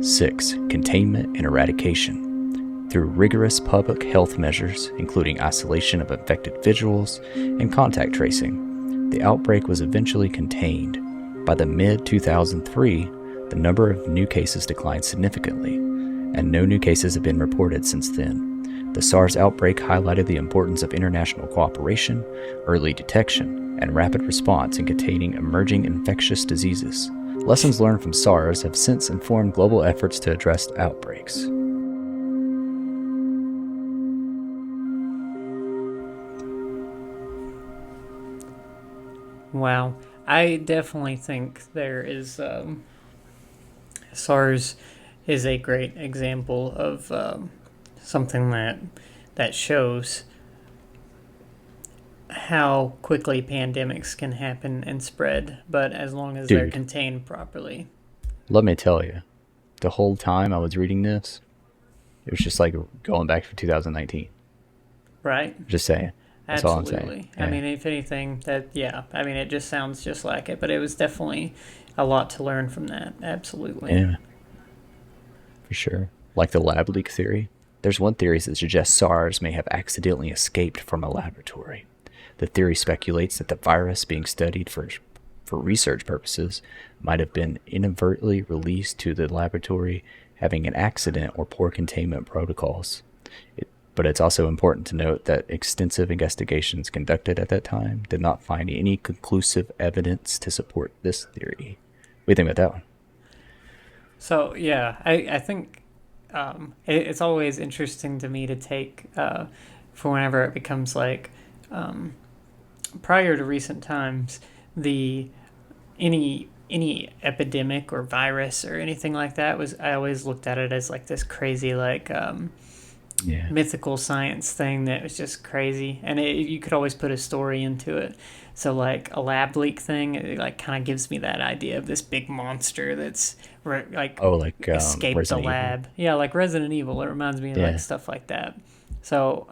A: 6. Containment and eradication. Through rigorous public health measures, including isolation of infected individuals and contact tracing, the outbreak was eventually contained. By the mid-2003, the number of new cases declined significantly, and no new cases have been reported since then. The SARS outbreak highlighted the importance of international cooperation, early detection, and rapid response in containing emerging infectious diseases. Lessons learned from SARS have since informed global efforts to address outbreaks.
B: Wow. I definitely think SARS is a great example of something that shows how quickly pandemics can happen and spread, but as long as they're contained properly.
A: Let me tell you, the whole time I was reading this, it was just like going back to 2019.
B: Right?
A: Just saying. That's all I'm saying.
B: Absolutely. Yeah. I mean, if anything, it just sounds just like it, but it was definitely a lot to learn from that. Absolutely.
A: Yeah. For sure. Like the lab leak theory. There's one theory that suggests SARS may have accidentally escaped from a laboratory. The theory speculates that the virus being studied for research purposes might have been inadvertently released to the laboratory, having an accident or poor containment protocols. But it's also important to note that extensive investigations conducted at that time did not find any conclusive evidence to support this theory. What do you think about that one?
B: So, yeah, I think it's always interesting to me to take, for whenever it becomes like, prior to recent times, any epidemic or virus or anything like that I always looked at it as like this crazy, like, mythical science thing that was just crazy, and you could always put a story into it. So like a lab leak thing, it like kind of gives me that idea of this big monster that's escaped
A: Resident
B: the lab.
A: Evil.
B: Yeah, like Resident Evil. It reminds me of like stuff like that. So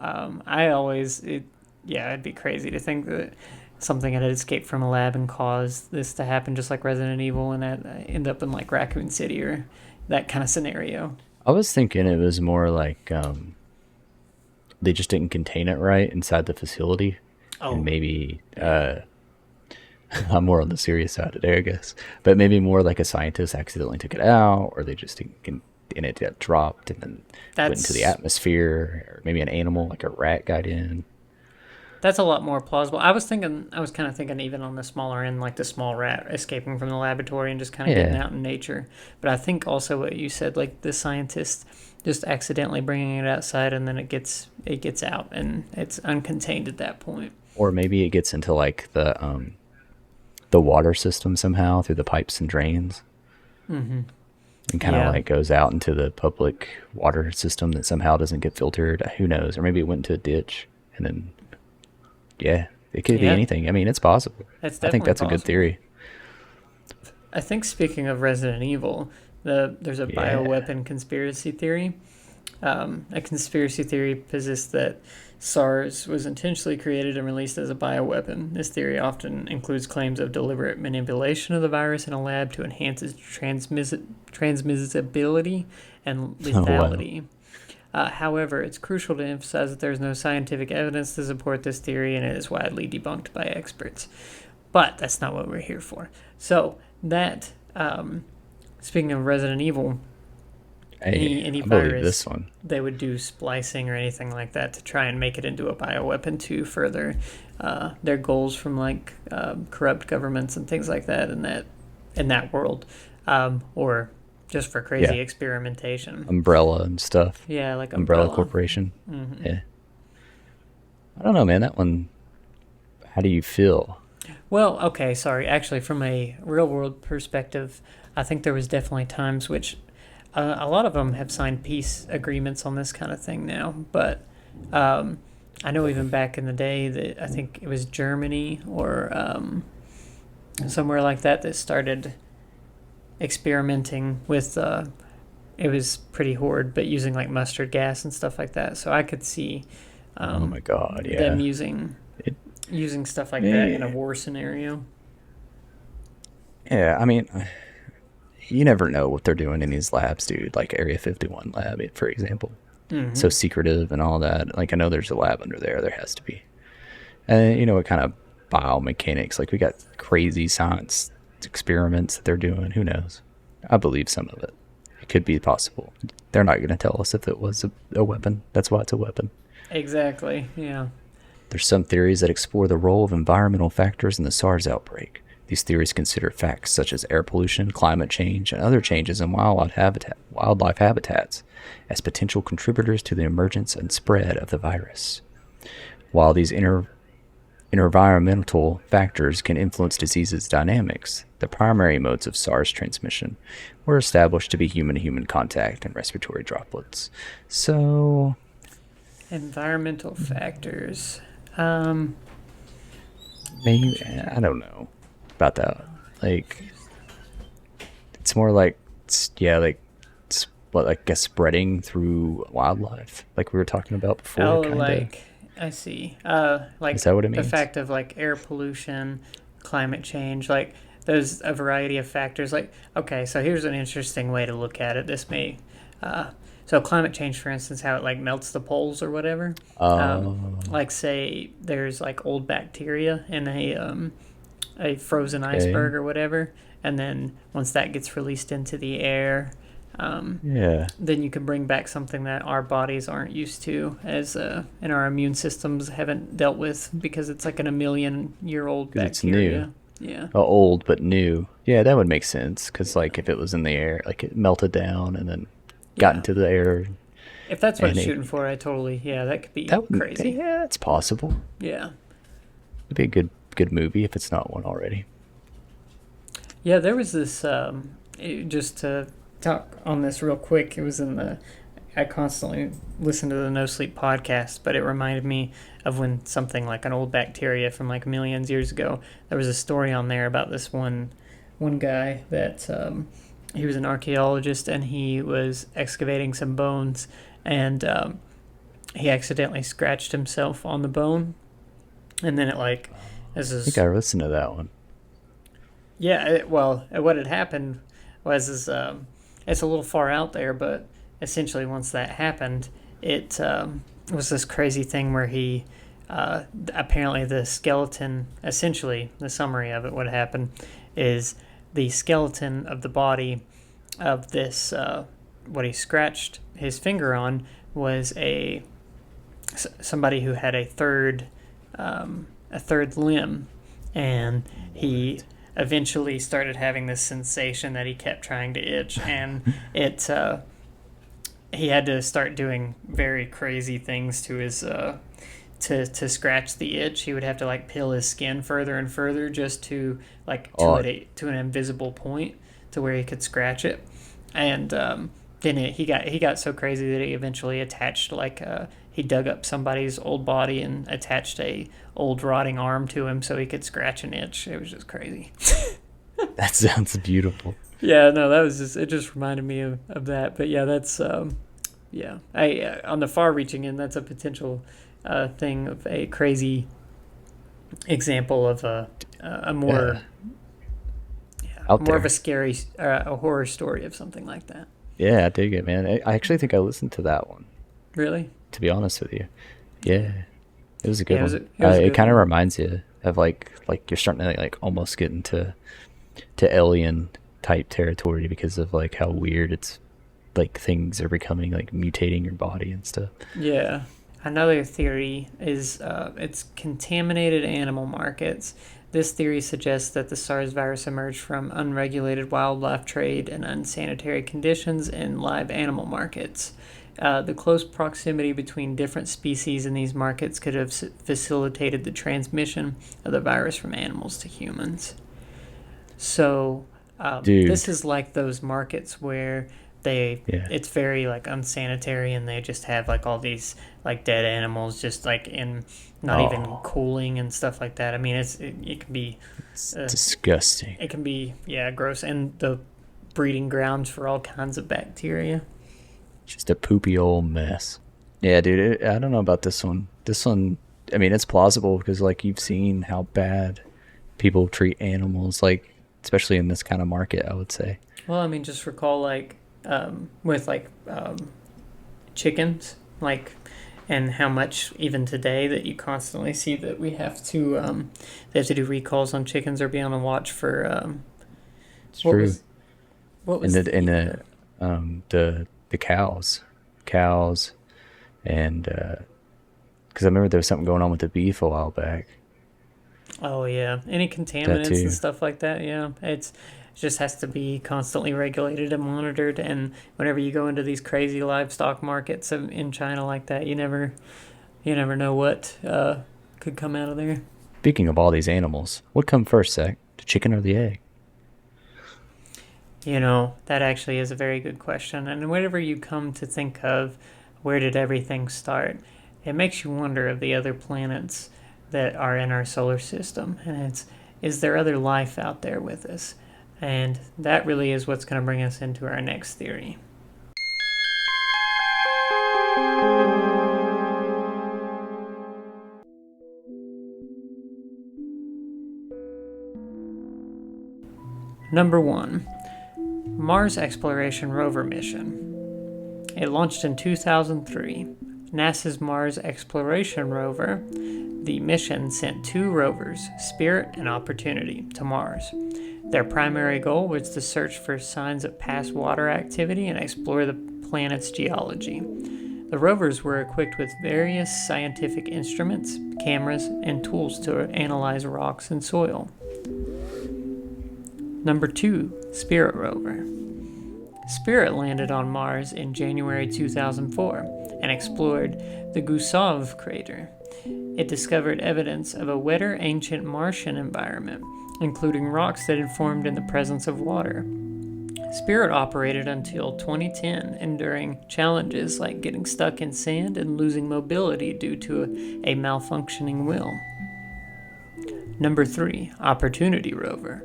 B: it'd be crazy to think that something had escaped from a lab and caused this to happen, just like Resident Evil, and that end up in like Raccoon City or that kind of scenario.
A: I was thinking it was more like they just didn't contain it right inside the facility. And maybe I'm more on the serious side today, I guess. But maybe more like a scientist accidentally took it out, or they just didn't, and it got dropped and then went into the
B: That's
A: atmosphere, or maybe an animal like a rat got in.
B: That's a lot more plausible. I was kind of thinking even on the smaller end, like the small rat escaping from the laboratory and just kind of getting
A: Yeah,
B: out in nature. But I think also what you said, like the scientist just accidentally bringing it outside and then it gets out and it's uncontained at that point.
A: or maybe it gets into like the water system somehow through the pipes and drains,
B: Mm-hmm.
A: and kind of
B: Yeah,
A: like goes out into the public water system that somehow doesn't get filtered. Who knows? Or maybe it went into a ditch and then, yeah, it could be
B: yeah,
A: anything. I mean, it's possible.
B: that's
A: I think
B: definitely
A: that's a good
B: possible.
A: theory.
B: I think speaking of Resident Evil, there's a
A: Yeah.
B: bioweapon conspiracy theory. A conspiracy theory posits that SARS was intentionally created and released as a bioweapon. This theory often includes claims of deliberate manipulation of the virus in a lab to enhance its transmissibility and
A: Oh, wow.
B: lethality. However, it's crucial to emphasize that there is no scientific evidence to support this theory and it is widely debunked by experts. But that's not what we're here for. So, that, speaking of Resident Evil,
A: Hey,
B: any
A: I believe this
B: virus,
A: one.
B: they would do splicing or anything like that to try and make it into a bioweapon to further their goals from like corrupt governments and things like that in that world, or just for
A: Yeah.
B: crazy experimentation.
A: Umbrella and stuff.
B: Yeah, like
A: Umbrella
B: Umbrella.
A: Corporation.
B: Hmm.
A: Yeah. I don't know, man. That one, how do you feel?
B: Well, okay, sorry. Actually, from a real world perspective, I think there was definitely times which a lot of them have signed peace agreements on this kind of thing now. But um, I know even back in the day that I think it was Germany or somewhere like that that started experimenting with. It was pretty horrid, but using like mustard gas and stuff like that. So I could see
A: Oh my God.
B: them
A: Yeah. It,
B: using stuff like that in a
A: yeah.
B: war scenario.
A: Yeah. I mean, you never know what they're doing in these labs, dude. Like Area 51 lab, for example. So
B: Hmm.
A: secretive and all that. Like, I know there's a lab under there. There has to be. What kind of biomechanics? Like, we got crazy science experiments that they're doing. Who knows? I believe some of it. It could be possible. They're not going to tell us if it was a weapon. That's why it's a weapon.
B: Exactly. Yeah.
A: There's some theories that explore the role of environmental factors in the SARS outbreak. These theories consider facts such as air pollution, climate change, and other changes in wildlife habitats as potential contributors to the emergence and spread of the virus. While these environmental factors can influence diseases dynamics, the primary modes of SARS transmission were established to be human to human contact and respiratory droplets. So,
B: Environmental factors. Um,
A: maybe, I don't know about that. Like, it's more like, yeah, like, what, like a spreading through wildlife, like we were talking about before,
B: oh,
A: kind of.
B: like I see.
A: Is
B: Like
A: that what it
B: the
A: means?
B: fact of like air pollution, climate change, like there's a variety of factors. Like okay, so here's an interesting way to look at it. This may, uh, so climate change, for instance, how it like melts the poles or whatever. Um,
A: Oh,
B: like say there's like old bacteria in a frozen
A: okay.
B: iceberg or whatever, and then once that gets released into the air,
A: Yeah,
B: then you can bring back something that our bodies aren't used to, as and our immune systems haven't dealt with because it's like an a million year old
A: because it's new.
B: bacteria. Yeah,
A: Old but new. Yeah, that would make sense. Because like if it was in the air, like it melted down and then got
B: yeah.
A: into the air,
B: If that's what
A: and
B: it's
A: it
B: shooting for, I totally yeah, that could be
A: that would,
B: crazy.
A: yeah, it's possible.
B: Yeah,
A: It'd be a good movie if it's not one already.
B: yeah. There was this just to talk on this real quick. It was in the I constantly listen to the No Sleep podcast, but it reminded me of when something like an old bacteria from like millions years ago. There was a story on there about this one guy that he was an archaeologist and he was excavating some bones and he accidentally scratched himself on the bone and then it like this
A: I think
B: is
A: I listened to that one.
B: yeah well what had happened was is it's a little far out there but essentially once that happened it was this crazy thing where he apparently the skeleton, essentially the summary of it, what happened is the skeleton of the body of this, what he scratched his finger on was somebody who had a third limb, and he
A: What?
B: eventually started having this sensation that he kept trying to itch, and it he had to start doing very crazy things to his to scratch the itch. He would have to like peel his skin further and further just to like
A: Oh,
B: to an invisible point to where he could scratch it. And then he got so crazy that he eventually attached he dug up somebody's old body and attached a old rotting arm to him so he could scratch an itch. It was just crazy.
A: that sounds beautiful.
B: Yeah, no, that was just it. Just reminded me of that. But yeah, that's yeah. I on the far-reaching end, that's a potential thing of a crazy example of a more
A: Yeah, out
B: more of a
A: there.
B: scary a horror story of something like that.
A: Yeah, I dig it, man. I actually think I listened to that one,
B: Really?
A: to be honest with you. Yeah, it was a
B: Yeah,
A: good one.
B: it was a
A: It
B: good
A: kind of
B: one.
A: reminds you of like you're starting to like almost get into alien type territory because of like how weird it's like things are becoming like mutating your body and stuff.
B: Yeah. Another theory is it's contaminated animal markets. This theory suggests that the SARS virus emerged from unregulated wildlife trade and unsanitary conditions in live animal markets. The close proximity between different species in these markets could have facilitated the transmission of the virus from animals to humans. So this
A: Dude,
B: is like those markets where
A: yeah.
B: it's very like unsanitary, and they just have like all these like dead animals just like in not even
A: Oh,
B: cooling and stuff like that. I mean, it can be
A: it's
B: uh,
A: disgusting.
B: it can be, yeah, gross, and the breeding grounds for all kinds of bacteria.
A: Just a poopy old mess. Yeah, dude, I don't know about this one. This one, I mean, it's plausible because like you've seen how bad people treat animals, like especially in this kind of market, I would say.
B: Well, I mean, just recall like with like chickens, like, and how much even today that you constantly see that they have to do recalls on chickens or be on the watch for
A: It's
B: what
A: true.
B: was what
A: And
B: was
A: and
B: the
A: the cows, and because I remember there was something going on with the beef a while back.
B: oh yeah, any
A: That
B: contaminants and
A: too.
B: stuff like that. Yeah, it just has to be constantly regulated and monitored. And whenever you go into these crazy livestock markets in China like that, you never know what could come out of there.
A: Speaking of all these animals, what come first, Zach? The chicken or the egg?
B: That actually is a very good question. And whenever you come to think of where did everything start, it makes you wonder of the other planets that are in our solar system. And is there other life out there with us? And that really is what's going to bring us into our next theory. Number one, Mars Exploration Rover Mission. It launched in 2003. NASA's Mars Exploration Rover, the mission sent two rovers, Spirit and Opportunity, to Mars. Their primary goal was to search for signs of past water activity and explore the planet's geology. The rovers were equipped with various scientific instruments, cameras, and tools to analyze rocks and soil. Number 2, Spirit Rover. Spirit landed on Mars in January 2004 and explored the Gusov crater. It discovered evidence of a wetter ancient Martian environment, including rocks that had formed in the presence of water. Spirit operated until 2010, enduring challenges like getting stuck in sand and losing mobility due to a malfunctioning wheel. Number 3, Opportunity Rover.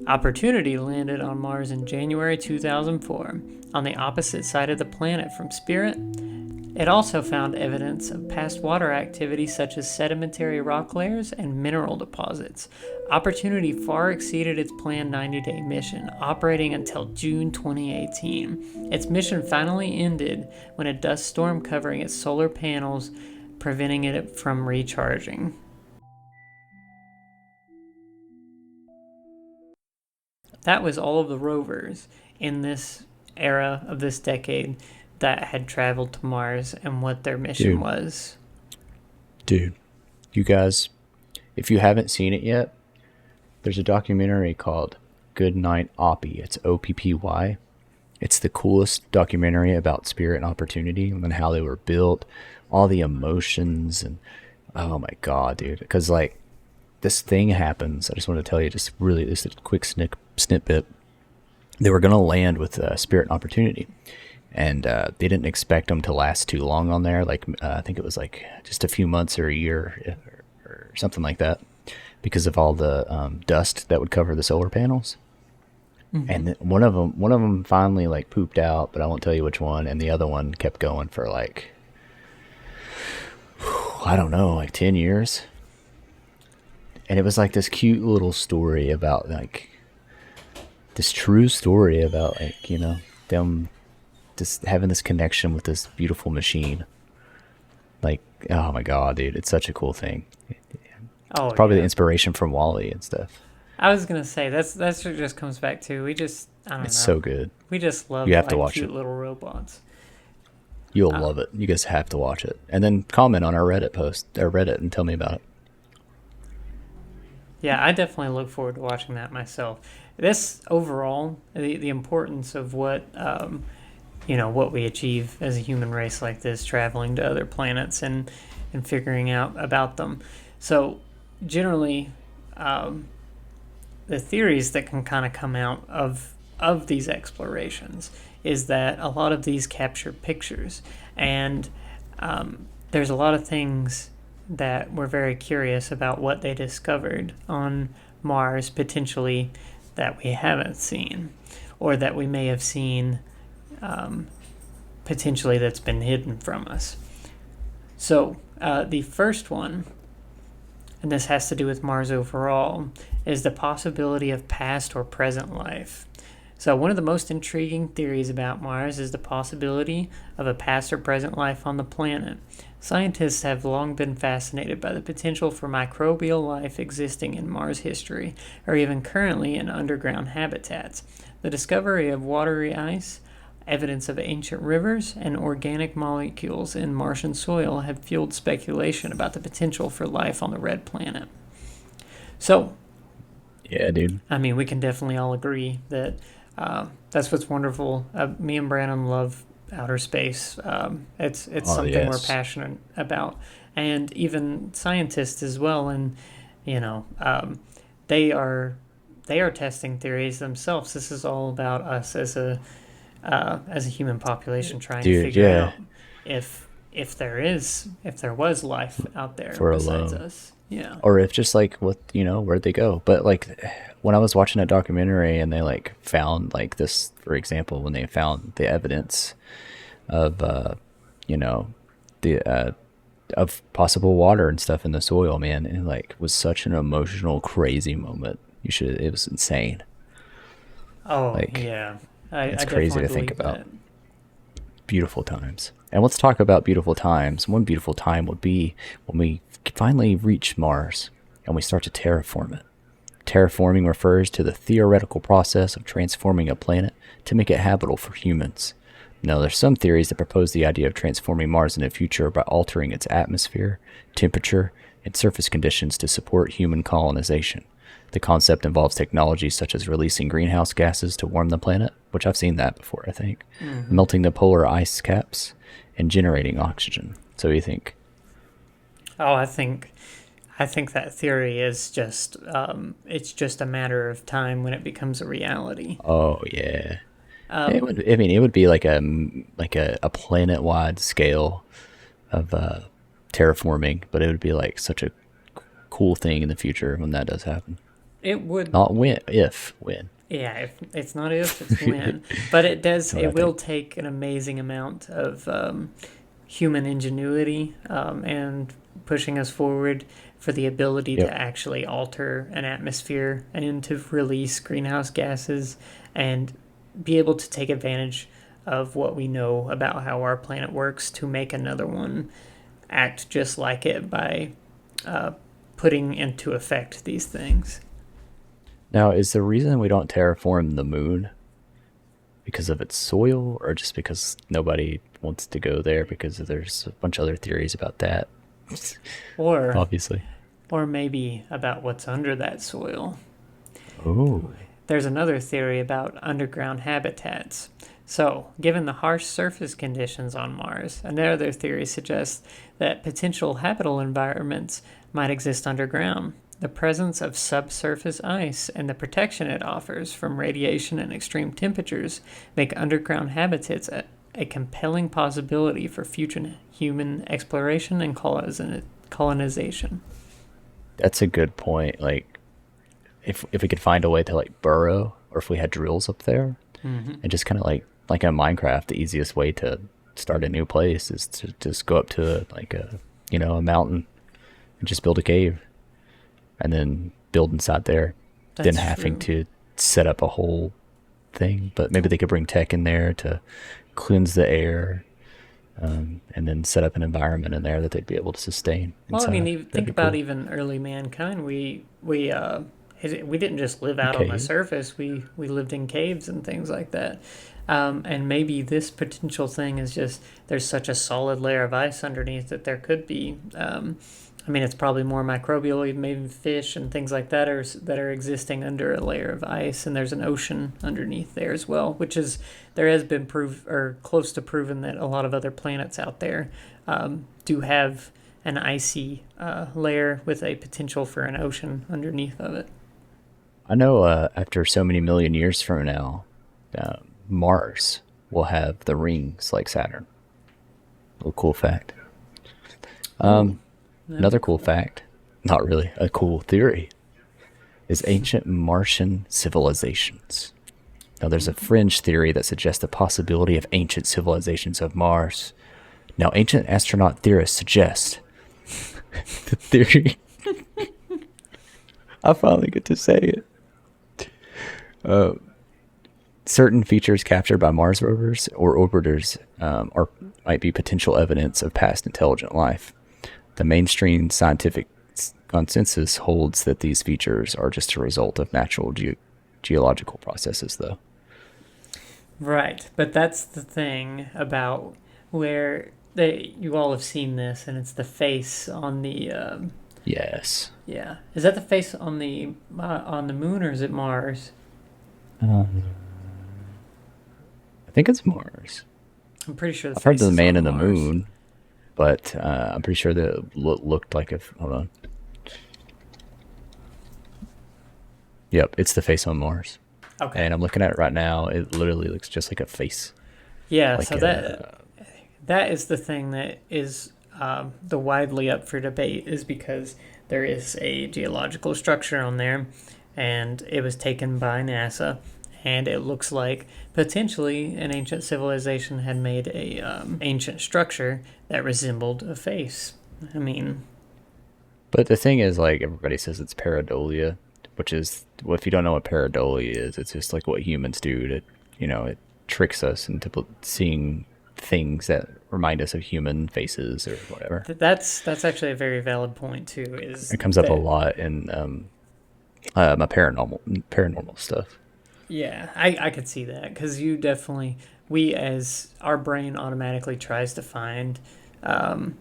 B: Opportunity landed on Mars in January 2004, on the opposite side of the planet from Spirit. It also found evidence of past water activity such as sedimentary rock layers and mineral deposits. Opportunity far exceeded its planned 90-day mission, operating until June 2018. Its mission finally ended when a dust storm covering its solar panels preventing it from recharging. That was all of the rovers in this era of this decade that had traveled to Mars and what their mission
A: Dude,
B: was.
A: dude, you guys, if you haven't seen it yet, there's a documentary called Good Night Oppy. It's OPPY. It's the coolest documentary about spirit and opportunity and how they were built, all the emotions, and oh my god, dude. Because like this thing happens. I just want to tell you, just a quick snippet. They were gonna land with spirit and opportunity, and they didn't expect them to last too long on there. Like I think it was like just a few months or a year or something like that, because of all the dust that would cover the solar panels.
B: Mm-hmm.
A: And one of them finally like pooped out, but I won't tell you which one. And the other one kept going for like I don't know, like 10 years. And it was like this cute little story about like this true story about like them just having this connection with this beautiful machine. Like oh my god, dude, it's such a cool thing. It's
B: Oh
A: probably the
B: yeah.
A: inspiration from Wally and stuff.
B: I was gonna say that's what it just comes back to. We just I don't
A: It's
B: know.
A: so good.
B: We just
A: You
B: love
A: have to
B: like
A: watch
B: cute
A: it.
B: little robots.
A: You'll
B: Uh,
A: love it. You guys have to watch it, and then comment on our Reddit post or Reddit and tell me about it.
B: yeah, I definitely look forward to watching that myself. This overall, the importance of what what we achieve as a human race like this, traveling to other planets and figuring out about them. So generally, um, the theories that can kind of come out of these explorations is that a lot of these capture pictures, and there's a lot of things that we're very curious about what they discovered on Mars potentially that we haven't seen, or that we may have seen um, potentially that's been hidden from us. So the first one, and this has to do with Mars overall, is the possibility of past or present life. So, one of the most intriguing theories about Mars is the possibility of a past or present life on the planet. Scientists have long been fascinated by the potential for microbial life existing in Mars history, or even currently in underground habitats. The discovery of watery ice, evidence of ancient rivers, and organic molecules in Martian soil have fueled speculation about the potential for life on the red planet. So,
A: Yeah, dude.
B: I mean, we can definitely all agree that that's what's wonderful. Me and Brandon love outer space. It's
A: Oh
B: something we're
A: yes,
B: passionate about, and even scientists as well. And you know, they are they are testing theories themselves. This is all about us as a human population trying to
A: dude.
B: figure
A: Yeah,
B: out if there was life out
A: if
B: there
A: we're
B: besides
A: alone,
B: us. Yeah.
A: or if just like what where'd they go? But like when I was watching that documentary and they like found like this, for example, when they found the evidence of you know the of possible water and stuff in the soil, man, it like was such an emotional, crazy moment. You should. It was insane.
B: Oh
A: Like
B: yeah. I
A: it's crazy
B: definitely
A: to think
B: believe
A: about.
B: that.
A: Beautiful times. And let's talk about beautiful times. One beautiful time would be when we finally reach Mars and we start to terraform it. Terraforming refers to the theoretical process of transforming a planet to make it habitable for humans. Now, there's some theories that propose the idea of transforming Mars in the future by altering its atmosphere, temperature, and surface conditions to support human colonization. The concept involves technologies such as releasing greenhouse gases to warm the planet, which I've seen that before, I think,
B: Hmm.
A: melting the polar ice caps, and generating oxygen. So you think,
B: Oh, I think that theory is just it's just a matter of time when it becomes a reality.
A: oh yeah, it
B: Um,
A: would. I mean, it would be like a planet-wide scale of terraforming, but it would be like such a cool thing in the future when that does happen.
B: it would,
A: Not when, if when.
B: yeah. If it's not if, it's when. But it does.
A: That's what
B: It
A: I
B: will
A: think.
B: take an amazing amount of human ingenuity and pushing us forward for the ability to
A: Yep.
B: actually alter an atmosphere and to release greenhouse gases and be able to take advantage of what we know about how our planet works to make another one act just like it by uh, putting into effect these things.
A: Now, is the reason we don't terraform the moon because of its soil, or just because nobody wants to go there because there's a bunch of other theories about that?
B: Or
A: Obviously.
B: or maybe about what's under that soil.
A: Oh,
B: There's another theory about underground habitats. So, given the harsh surface conditions on Mars, another theory suggests that potential habitable environments might exist underground. The presence of subsurface ice and the protection it offers from radiation and extreme temperatures make underground habitats a compelling possibility for future human exploration and colonization.
A: that's a good point. Like, if we could find a way to like burrow, or if we had drills up there,
B: Mm-hmm.
A: and just kind of like in Minecraft, the easiest way to start a new place is to just go up to like a mountain and just build a cave, and then build inside there, then
B: That's
A: having
B: true.
A: to set up a whole thing. But maybe they could bring tech in there to cleanse the air, and then set up an environment in there that they'd be able to sustain
B: Well, I mean,
A: inside. That'd
B: think
A: be
B: about
A: cool.
B: even early mankind. We didn't just live
A: A
B: out on the
A: cave.
B: surface. We lived in caves and things like that. And maybe this potential thing is just there's such a solid layer of ice underneath that there could be. I mean, it's probably more microbial, maybe fish and things like that are existing under a layer of ice, and there's an ocean underneath there as well, which is there has been proof or close to proven that a lot of other planets out there do have an icy layer with a potential for an ocean underneath of it.
A: I know. After so many million years from now, uh, Mars will have the rings like Saturn. A little cool fact.
B: Oh, that'd be
A: Another cool
B: cool.
A: fact, not really a cool theory, is ancient Martian civilizations. Now, there's a fringe theory that suggests the possibility of ancient civilizations of Mars. Now, ancient astronaut theorists suggest the theory. I finally get to say it. Certain features captured by Mars rovers or orbiters are might be potential evidence of past intelligent life. The mainstream scientific consensus holds that these features are just a result of natural geological processes, though.
B: Right, but that's the thing about where you all have seen this, and it's the face on the
A: Yes.
B: yeah. Is that the face on the moon, or is it Mars?
A: Um, I think it's Mars.
B: I'm pretty sure the
A: I've heard of
B: face
A: the
B: is
A: man
B: on
A: in the
B: Mars.
A: moon, but I'm pretty sure that it looked like a. Hold on. Yep, it's the face on Mars.
B: Okay.
A: And I'm looking at it right now. It literally looks just like a face.
B: Yeah,
A: Like
B: so
A: a.
B: that is the thing that is the widely up for debate is because there is a geological structure on there, and it was taken by NASA, and it looks like potentially an ancient civilization had made a ancient structure that resembled a face. I mean,
A: But the thing is, like, everybody says it's pareidolia, which is, well, if you don't know what pareidolia is, it's just like what humans do to, it tricks us into seeing things that remind us of human faces or whatever.
B: that's actually a very valid point too. Is
A: It comes up a
B: that
A: lot in my paranormal stuff.
B: yeah, I could see that because you definitely we as our brain automatically tries to find um,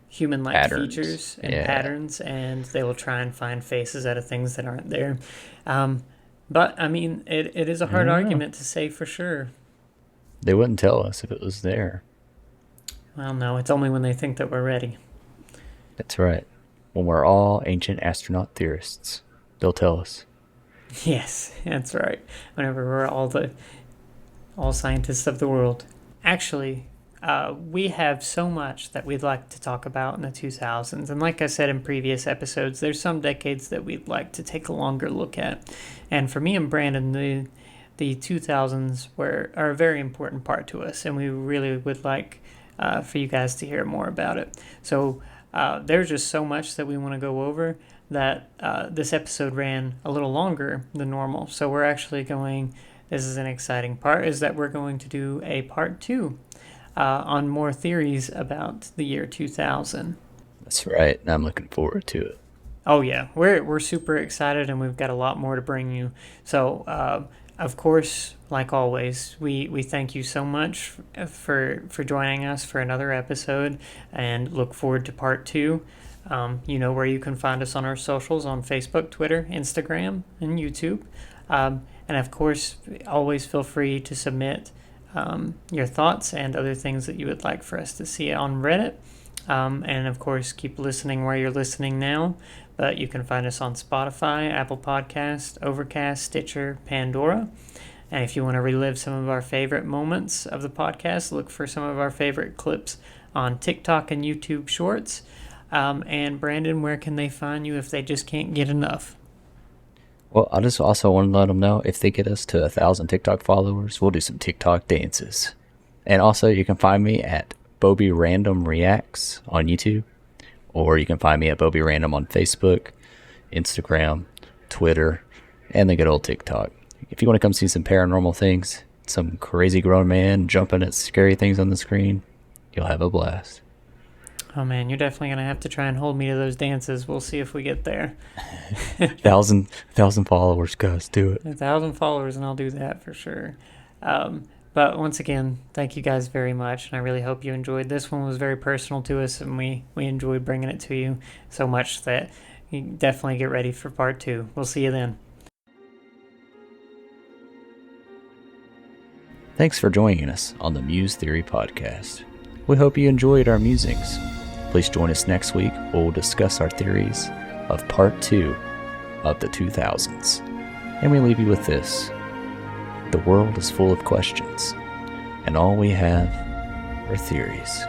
B: human-like
A: Patterns.
B: features and
A: Yeah.
B: patterns, and they will try and find faces out of things that aren't there. Um, but I mean, it is a
A: I
B: hard
A: don't know.
B: argument to say for sure.
A: They wouldn't tell us if it was there.
B: Well, no, it's only when they think that we're ready.
A: That's right. When we're all ancient astronaut theorists, they'll tell us.
B: Yes, that's right. Whenever we're all scientists of the world. Actually, we have so much that we'd like to talk about in the 2000s. And like I said in previous episodes, there's some decades that we'd like to take a longer look at. And for me and Brandon, the 2000s are a very important part to us, and we really would like for you guys to hear more about it. So there's just so much that we want to go over that this episode ran a little longer than normal. So we're actually going. This is an exciting part. Is that we're going to do a part two. on more theories about the year 2000.
A: That's right. I'm looking forward to it.
B: Oh yeah, we're super excited, and we've got a lot more to bring you. So, of course, like always, we thank you so much for joining us for another episode, and look forward to part two. You know where you can find us on our socials on Facebook, Twitter, Instagram, and YouTube. And of course, always feel free to submit your thoughts and other things that you would like for us to see on Reddit. And of course, keep listening where you're listening now. But you can find us on Spotify, Apple Podcast, Overcast, Stitcher, Pandora. And if you want to relive some of our favorite moments of the podcast, look for some of our favorite clips on TikTok and YouTube Shorts. And Brandon, where can they find you if they just can't get enough?
A: Well, I just also want to let them know if they get us to 1,000 TikTok followers, we'll do some TikTok dances. And also, you can find me at Bobby Random Reacts on YouTube, or you can find me at Bobby Random on Facebook, Instagram, Twitter, and the good old TikTok. If you want to come see some paranormal things, some crazy grown man jumping at scary things on the screen, you'll have a blast.
B: Oh man, you're definitely gonna have to try and hold me to those dances. We'll see if we get there.
A: 1,000 followers, guys, do it.
B: 1,000 followers, and I'll do that for sure. But once again, thank you guys very much, and I really hope you enjoyed. This one was very personal to us, and we enjoyed bringing it to you so much that you definitely get ready for part two. We'll see you then.
A: Thanks for joining us on the Muse Theory Podcast. We hope you enjoyed our musings. Please join us next week where we'll discuss our theories of part 2 of the 2000s. And we leave you with this. The world is full of questions, and all we have are theories.